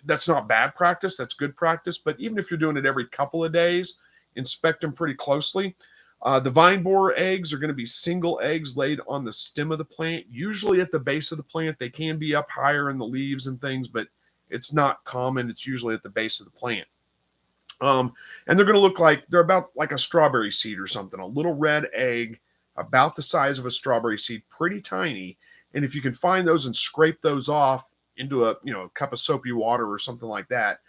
That's not bad practice. That's good practice. But even if you're doing it every couple of days, inspect them pretty closely. The vine borer eggs are going to be single eggs laid on the stem of the plant, usually at the base of the plant. They can be up higher in the leaves and things, but it's not common. It's usually at the base of the plant. And they're going to look like they're about like a strawberry seed or something, a little red egg about the size of a strawberry seed, pretty tiny. And if you can find those and scrape those off into a cup of soapy water or something like that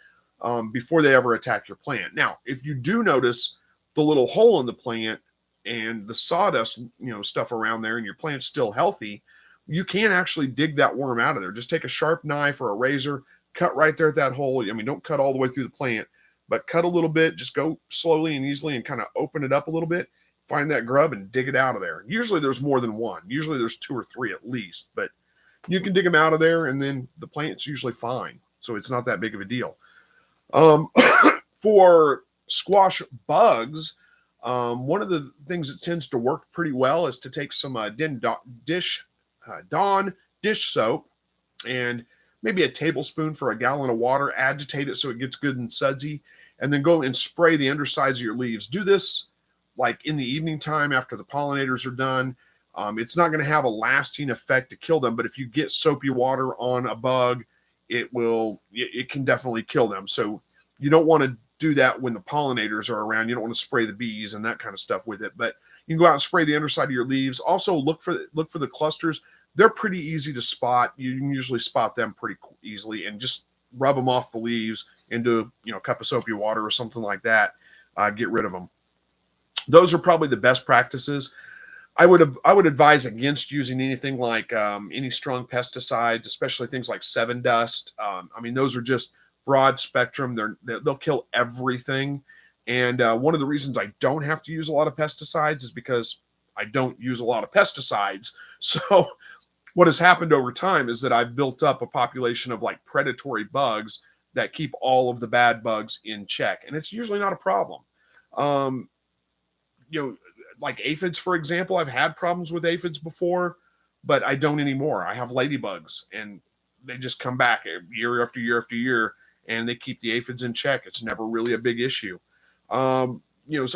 before they ever attack your plant. Now, if you do notice the little hole in the plant and the sawdust, stuff around there, and your plant's still healthy, you can actually dig that worm out of there. Just take a sharp knife or a razor, cut right there at that hole. I mean, don't cut all the way through the plant, but cut a little bit. Just go slowly and easily and kind of open it up a little bit. Find that grub and dig it out of there. Usually there's more than one. Usually there's 2 or 3 at least, but you can dig them out of there, and then the plant's usually fine. So it's not that big of a deal. For squash bugs, one of the things that tends to work pretty well is to take some Dawn dish soap and maybe a tablespoon for a gallon of water, agitate it so it gets good and sudsy, and then go and spray the undersides of your leaves. Do this like in the evening time after the pollinators are done. It's not going to have a lasting effect to kill them, but if you get soapy water on a bug, it can definitely kill them. So you don't want to do that when the pollinators are around. You don't want to spray the bees and that kind of stuff with it, but you can go out and spray the underside of your leaves. Also look for the clusters. They're pretty easy to spot. You can usually spot them pretty easily, and just rub them off the leaves into a cup of soapy water or something like that. Get rid of them. Those are probably the best practices. I would advise against using anything like any strong pesticides, especially things like 7-Dust. Those are just broad spectrum. They'll kill everything. And one of the reasons I don't have to use a lot of pesticides is because I don't use a lot of pesticides. So what has happened over time is that I've built up a population of like predatory bugs that keep all of the bad bugs in check. And it's usually not a problem. Like aphids, for example, I've had problems with aphids before, but I don't anymore. I have ladybugs, and they just come back year after year after year, and they keep the aphids in check. It's never really a big issue. So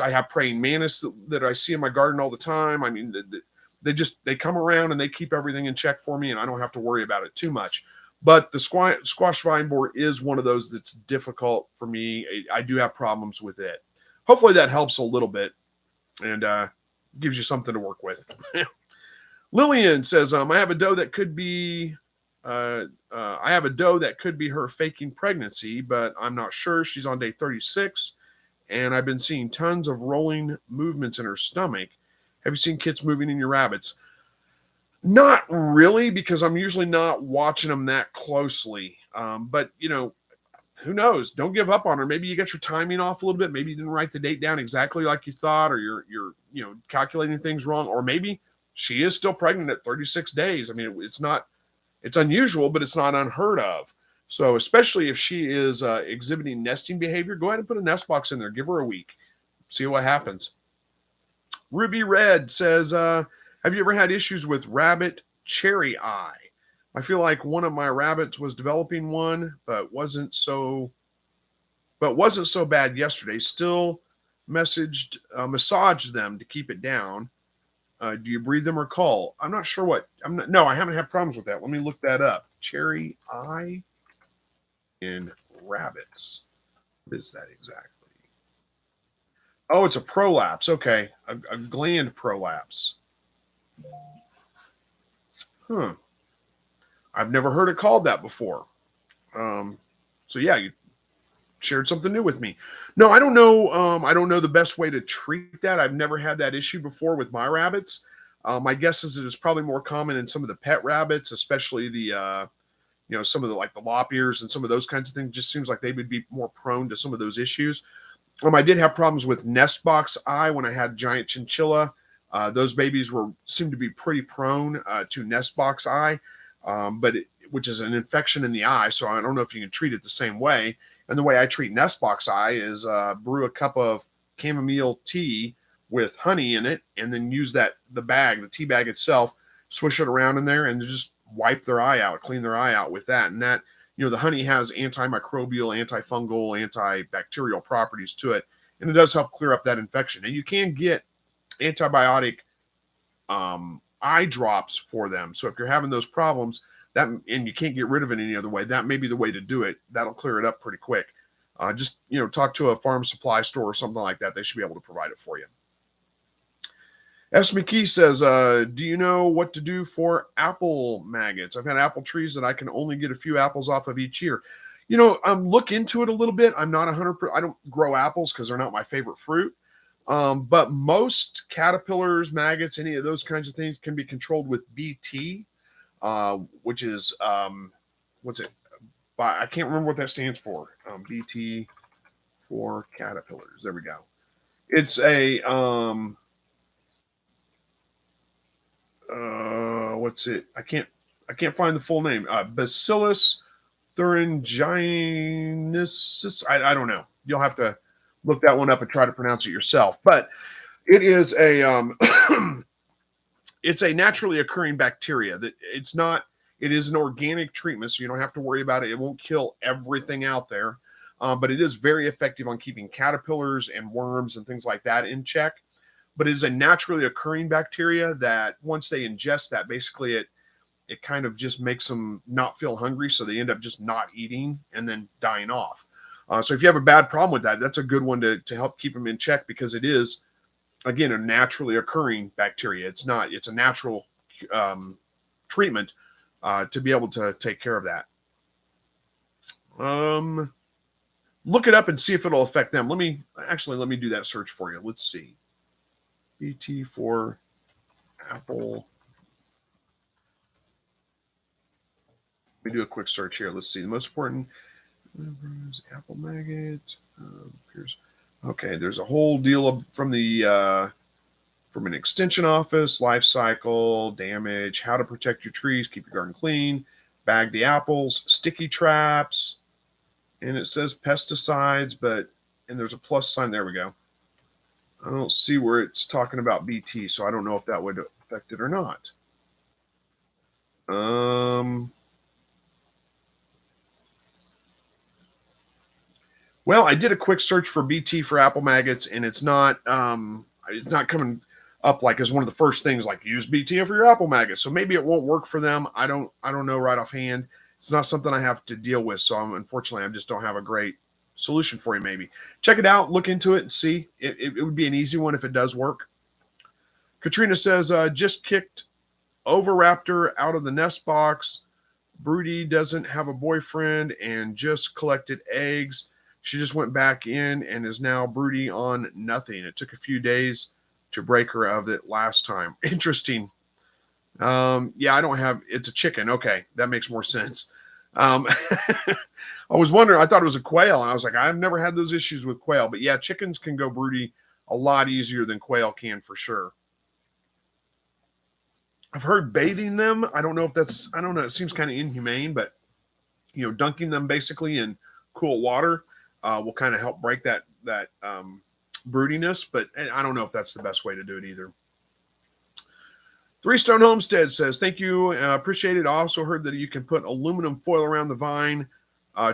I have praying mantis that I see in my garden all the time. I mean, they come around and they keep everything in check for me, and I don't have to worry about it too much. But the squash vine borer is one of those that's difficult for me. I do have problems with it. Hopefully that helps a little bit and gives you something to work with. Lillian says, I have a doe that could be her faking pregnancy, but I'm not sure. She's on day 36, and I've been seeing tons of rolling movements in her stomach. Have you seen kits moving in your rabbits? Not really, because I'm usually not watching them that closely. But who knows? Don't give up on her. Maybe you get your timing off a little bit. Maybe you didn't write the date down exactly like you thought, or you're calculating things wrong, or maybe she is still pregnant at 36 days. I mean, it's unusual, but it's not unheard of. So especially if she is exhibiting nesting behavior, go ahead and put a nest box in there. Give her a week. See what happens. Ruby Red says, have you ever had issues with rabbit cherry eye? I feel like one of my rabbits was developing one, but wasn't so bad yesterday. Still massaged them to keep it down. Do you breed them or cull? I'm not sure no, I haven't had problems with that. Let me look that up. Cherry eye in rabbits. What is that exactly? Oh, it's a prolapse. Okay, a gland prolapse. Huh. I've never heard it called that before. So yeah, you shared something new with me. No, I don't know. I don't know the best way to treat that. I've never had that issue before with my rabbits. My guess is it is probably more common in some of the pet rabbits, especially the some of the like the lop ears and some of those kinds of things. Just seems like they would be more prone to some of those issues. I did have problems with nest box eye when I had giant chinchilla. Those babies seemed to be pretty prone to nest box eye, which is an infection in the eye. So I don't know if you can treat it the same way. And the way I treat nest box eye is brew a cup of chamomile tea with honey in it, and then use the tea bag itself, swish it around in there, and just wipe their eye out, clean their eye out with that. And that, the honey has antimicrobial, antifungal, antibacterial properties to it, and it does help clear up that infection. And you can get antibiotic eye drops for them. So if you're having those problems, and you can't get rid of it any other way, that may be the way to do it. That'll clear it up pretty quick. Just talk to a farm supply store or something like that. They should be able to provide it for you. S. McKee says, do you know what to do for apple maggots? I've had apple trees that I can only get a few apples off of each year. Look into it a little bit. I'm not 100%. I don't grow apples because they're not my favorite fruit. But most caterpillars, maggots, any of those kinds of things can be controlled with BT, which is, what's it? I can't remember what that stands for. BT for caterpillars. There we go. It's a, what's it? I can't find the full name. Bacillus thuringiensis. I don't know. You'll have to look that one up and try to pronounce it yourself. But it is a it's a naturally occurring bacteria that it is an organic treatment, so you don't have to worry about it. It won't kill everything out there, but it is very effective on keeping caterpillars and worms and things like that in check. But it is a naturally occurring bacteria that once they ingest that, basically it kind of just makes them not feel hungry, so they end up just not eating and then dying off. So if you have a bad problem with that, that's a good one to help keep them in check, because it is, again, a naturally occurring bacteria. It's a natural treatment to be able to take care of that. Look it up and see if it'll affect them. Let me do that search for you. Let's see. BT for apple. Let me do a quick search here. Let's see. The most important apple maggot. Okay, there's a whole deal from an extension office, life cycle, damage, how to protect your trees, keep your garden clean, bag the apples, sticky traps, and it says pesticides, and there's a plus sign. There we go. I don't see where it's talking about BT, so I don't know if that would affect it or not. Well, I did a quick search for BT for apple maggots, and it's not coming up like as one of the first things, like use BT for your apple maggots. So maybe it won't work for them. I don't know right offhand. It's not something I have to deal with. So unfortunately, I just don't have a great solution for you. Maybe check it out, look into it, and see. It would be an easy one if it does work. Katrina says, just kicked Oviraptor out of the nest box. Broody doesn't have a boyfriend and just collected eggs. She just went back in and is now broody on nothing. It took a few days to break her of it last time. Interesting. It's a chicken. Okay, that makes more sense. I was wondering, I thought it was a quail, and I was like, I've never had those issues with quail. But yeah, chickens can go broody a lot easier than quail can for sure. I've heard bathing them. I don't know. It seems kind of inhumane, but dunking them basically in cool water will kind of help break that broodiness. But I don't know if that's the best way to do it either. Three Stone Homestead says, thank you. Appreciate it. I also heard that you can put aluminum foil around the vine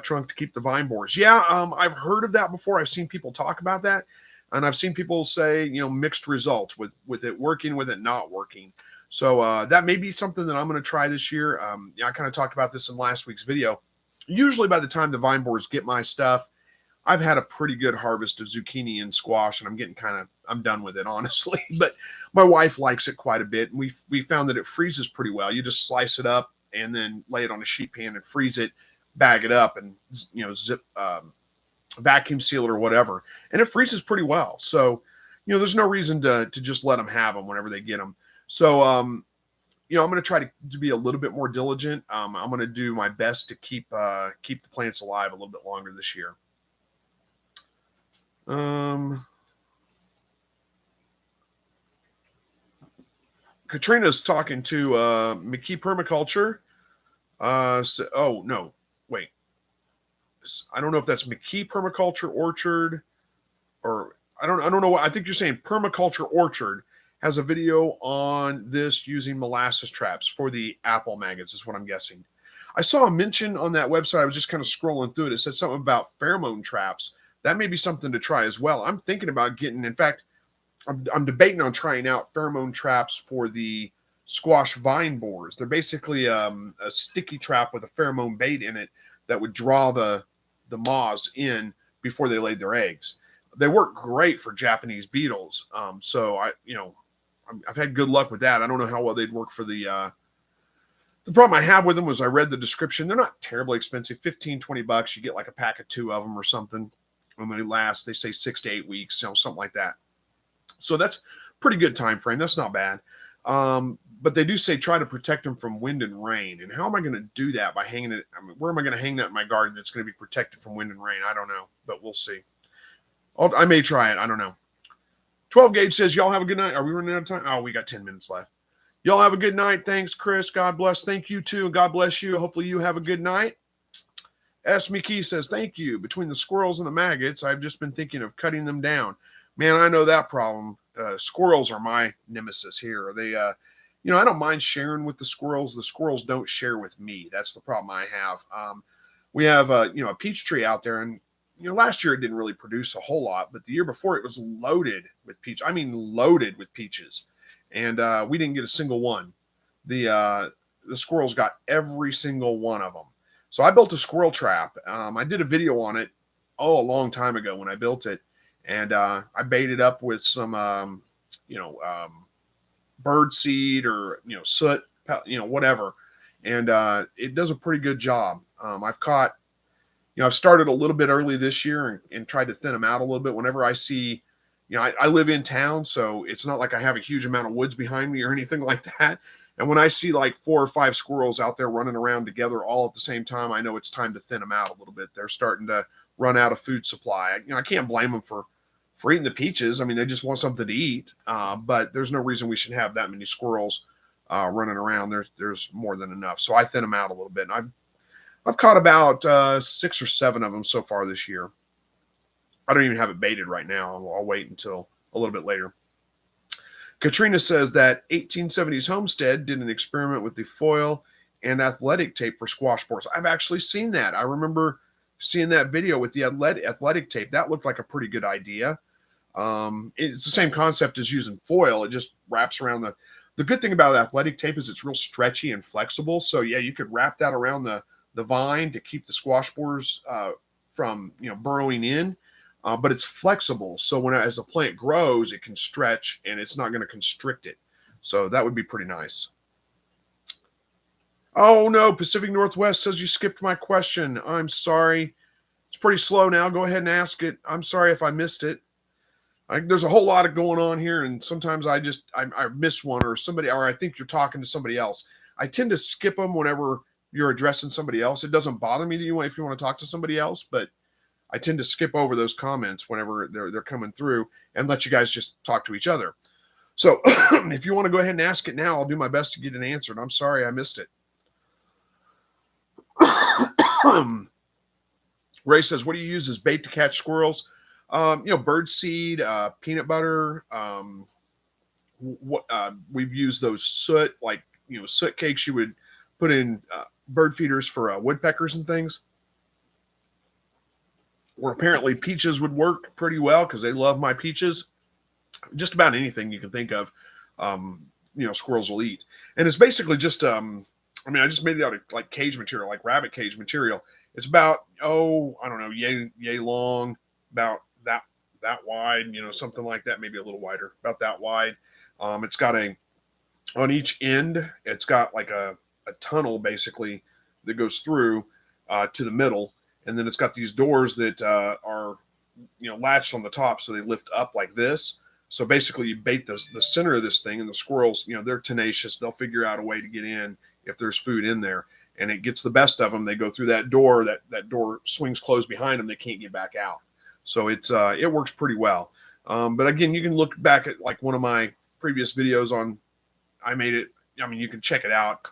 trunk to keep the vine borers. Yeah, I've heard of that before. I've seen people talk about that. And I've seen people say, mixed results with it working, with it not working. So that may be something that I'm going to try this year. I kind of talked about this in last week's video. Usually by the time the vine borers get my stuff, I've had a pretty good harvest of zucchini and squash, and I'm done with it, honestly. But my wife likes it quite a bit, and we found that it freezes pretty well. You just slice it up and then lay it on a sheet pan and freeze it, bag it up, and zip vacuum seal it or whatever, and it freezes pretty well. So there's no reason to just let them have them whenever they get them. So I'm going to try to be a little bit more diligent. I'm going to do my best to keep the plants alive a little bit longer this year. Katrina's talking to McKee Permaculture. Oh no, wait. I don't know if that's McKee Permaculture Orchard, or I don't know what. I think you're saying Permaculture Orchard has a video on this using molasses traps for the apple maggots, is what I'm guessing. I saw a mention on that website. I was just kind of scrolling through it. It said something about pheromone traps. That may be something to try as well. I'm thinking about getting, in fact, I'm debating on trying out pheromone traps for the squash vine borers. They're basically a sticky trap with a pheromone bait in it that would draw the moths in before they laid their eggs. They work great for Japanese beetles. So I've had good luck with that. I don't know how well they'd work for the problem I have with them was I read the description. They're not terribly expensive, $15-20. You get like a pack of 2 of them or something. And they last, they say 6 to 8 weeks, something like that. So that's pretty good time frame. That's not bad. But they do say try to protect them from wind and rain. And how am I going to do that by hanging it? I mean, where am I going to hang that in my garden that's going to be protected from wind and rain? I don't know, but we'll see. I may try it. I don't know. 12 Gauge says, y'all have a good night. Are we running out of time? Oh, we got 10 minutes left. Y'all have a good night. Thanks, Chris. God bless. Thank you, too. And God bless you. Hopefully you have a good night. S. McKee says, thank you. Between the squirrels and the maggots, I've just been thinking of cutting them down. Man, I know that problem. Squirrels are my nemesis here. They, I don't mind sharing with the squirrels. The squirrels don't share with me. That's the problem I have. We have, a peach tree out there, and last year it didn't really produce a whole lot, but the year before it was loaded with peach. I mean, loaded with peaches, and we didn't get a single one. The squirrels got every single one of them. So I built a squirrel trap. I did a video on it, a long time ago when I built it. And I baited up with some, bird seed or, soot, whatever. And it does a pretty good job. I've caught, I've started a little bit early this year and tried to thin them out a little bit. Whenever I see, I live in town, so it's not like I have a huge amount of woods behind me or anything like that. And when I see like 4 or 5 squirrels out there running around together all at the same time, I know it's time to thin them out a little bit. They're starting to run out of food supply. I can't blame them for eating the peaches. I mean, they just want something to eat. But there's no reason we should have that many squirrels running around. There's more than enough. So I thin them out a little bit. And I've caught about 6 or 7 of them so far this year. I don't even have it baited right now. I'll wait until a little bit later. Katrina says that 1870s Homestead did an experiment with the foil and athletic tape for squash borers. I've actually seen that. I remember seeing that video with the athletic tape. That looked like a pretty good idea. It's the same concept as using foil. It just wraps around the good thing about athletic tape is it's real stretchy and flexible. So yeah, you could wrap that around the vine to keep the squash borers from burrowing in. But it's flexible, so as the plant grows, it can stretch, and it's not going to constrict it. So that would be pretty nice. Oh, no, Pacific Northwest says you skipped my question. I'm sorry. It's pretty slow now. Go ahead and ask it. I'm sorry if I missed it. There's a whole lot of going on here, and sometimes I miss one or I think you're talking to somebody else. I tend to skip them whenever you're addressing somebody else. It doesn't bother me if you want to talk to somebody else, but I tend to skip over those comments whenever they're coming through and let you guys just talk to each other. So if you want to go ahead and ask it now, I'll do my best to get it answered. I'm sorry I missed it. Ray says, what do you use as bait to catch squirrels? Bird seed, peanut butter. We've used those soot, soot cakes you would put in bird feeders for woodpeckers and things. Where apparently peaches would work pretty well because they love my peaches. Just about anything you can think of, squirrels will eat. And it's basically just, I just made it out of like cage material, like rabbit cage material. It's about, oh, I don't know, yay long, about that wide, something like that, maybe a little wider, about that wide. It's got on each end, it's got like a tunnel basically that goes through to the middle, and then it's got these doors that are latched on the top, so they lift up like this. So basically, you bait the center of this thing, and the squirrels, they're tenacious. They'll figure out a way to get in if there's food in there, and it gets the best of them. They go through that door. That door swings closed behind them. They can't get back out. So it works pretty well. But again, you can look back at like one of my previous videos on. I made it. I mean, you can check it out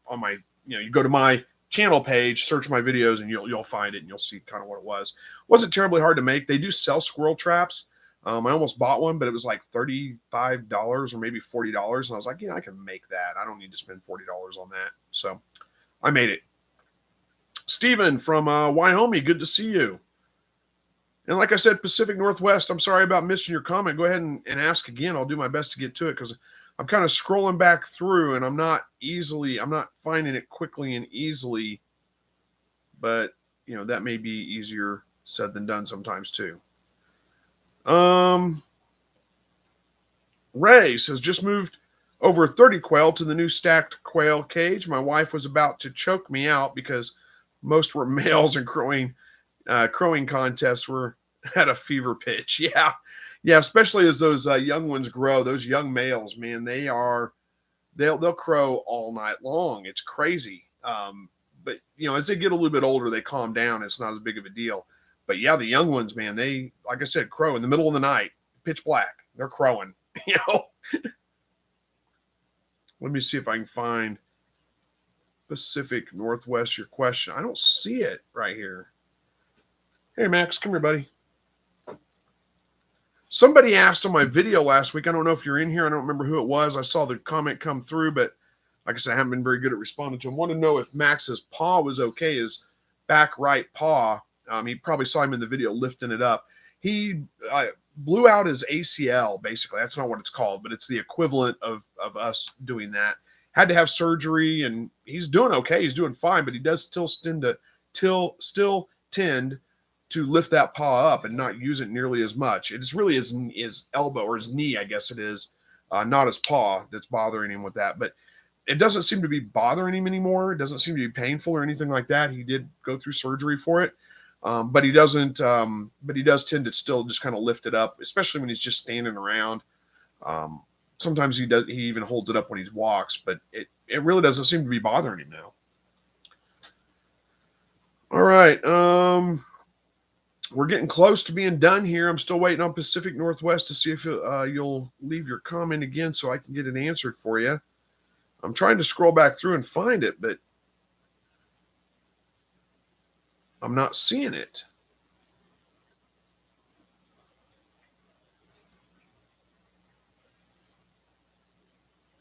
on my. You go to my channel page, search my videos, and you'll find it, and you'll see kind of what it was. Wasn't terribly hard to make. They do sell squirrel traps. I almost bought one, but it was like $35 or maybe $40. And I was like, I can make that. I don't need to spend $40 on that. So I made it. Steven from Wyoming, good to see you. And like I said, Pacific Northwest, I'm sorry about missing your comment. Go ahead and ask again. I'll do my best to get to it because I'm kind of scrolling back through and I'm not finding it quickly and easily. But, that may be easier said than done sometimes too. Ray says, just moved over 30 quail to the new stacked quail cage. My wife was about to choke me out because most were males and crowing contests were at a fever pitch. Yeah, especially as those young ones grow. Those young males, man, they'll crow all night long. It's crazy. But as they get a little bit older, they calm down. It's not as big of a deal. But yeah, the young ones, man, they, like I said, crow in the middle of the night, pitch black. They're crowing, Let me see if I can find Pacific Northwest, your question. I don't see it right here. Hey, Max, come here, buddy. Somebody asked on my video last week. I don't know if you're in here. I don't remember who it was. I saw the comment come through, but like I said, I haven't been very good at responding to him. I want to know if Max's paw was okay, his back right paw. He probably saw him in the video lifting it up. He blew out his ACL, basically. That's not what it's called, but it's the equivalent of us doing that. Had to have surgery, and he's doing okay. He's doing fine, but he does still tend to lift that paw up and not use it nearly as much. It is really his elbow or his knee, I guess it is, not his paw that's bothering him with that. But it doesn't seem to be bothering him anymore. It doesn't seem to be painful or anything like that. He did go through surgery for it. But he doesn't. But he does tend to still just kind of lift it up, especially when he's just standing around. Sometimes he does. He even holds it up when he walks, but it really doesn't seem to be bothering him now. All right. We're getting close to being done here. I'm still waiting on Pacific Northwest to see if you'll leave your comment again so I can get it answered for you. I'm trying to scroll back through and find it, but I'm not seeing it.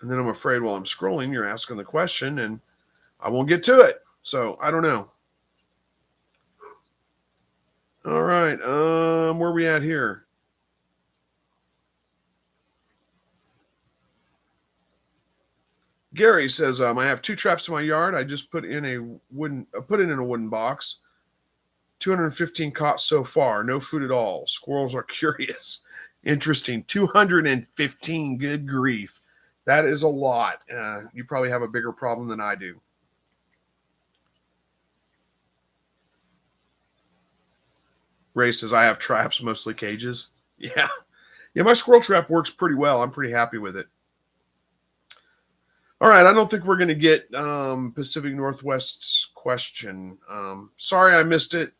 And then I'm afraid while I'm scrolling, you're asking the question and I won't get to it. So I don't know. All right. Where are we at here? Gary says, I have 2 traps in my yard. I just put it in a wooden box. 215 caught so far. No food at all. Squirrels are curious. Interesting. 215. Good grief. That is a lot. You probably have a bigger problem than I do. Ray says, I have traps, mostly cages. Yeah. Yeah, my squirrel trap works pretty well. I'm pretty happy with it. All right, I don't think we're going to get Pacific Northwest's question. Sorry I missed it.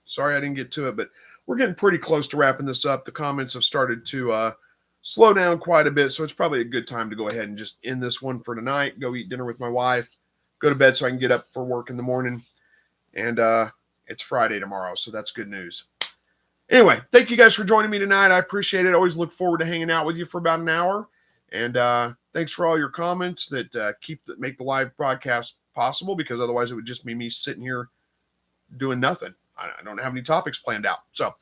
Sorry I didn't get to it, but we're getting pretty close to wrapping this up. The comments have started to slow down quite a bit, so it's probably a good time to go ahead and just end this one for tonight, go eat dinner with my wife, go to bed so I can get up for work in the morning, and it's Friday tomorrow, so that's good news. Anyway, thank you guys for joining me tonight. I appreciate it. Always look forward to hanging out with you for about an hour, and thanks for all your comments that make the live broadcast possible, because otherwise it would just be me sitting here doing nothing. I don't have any topics planned out. So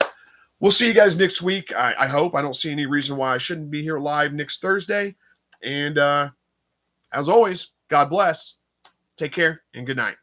we'll see you guys next week. I hope. I don't see any reason why I shouldn't be here live next Thursday. And as always, God bless. Take care and good night.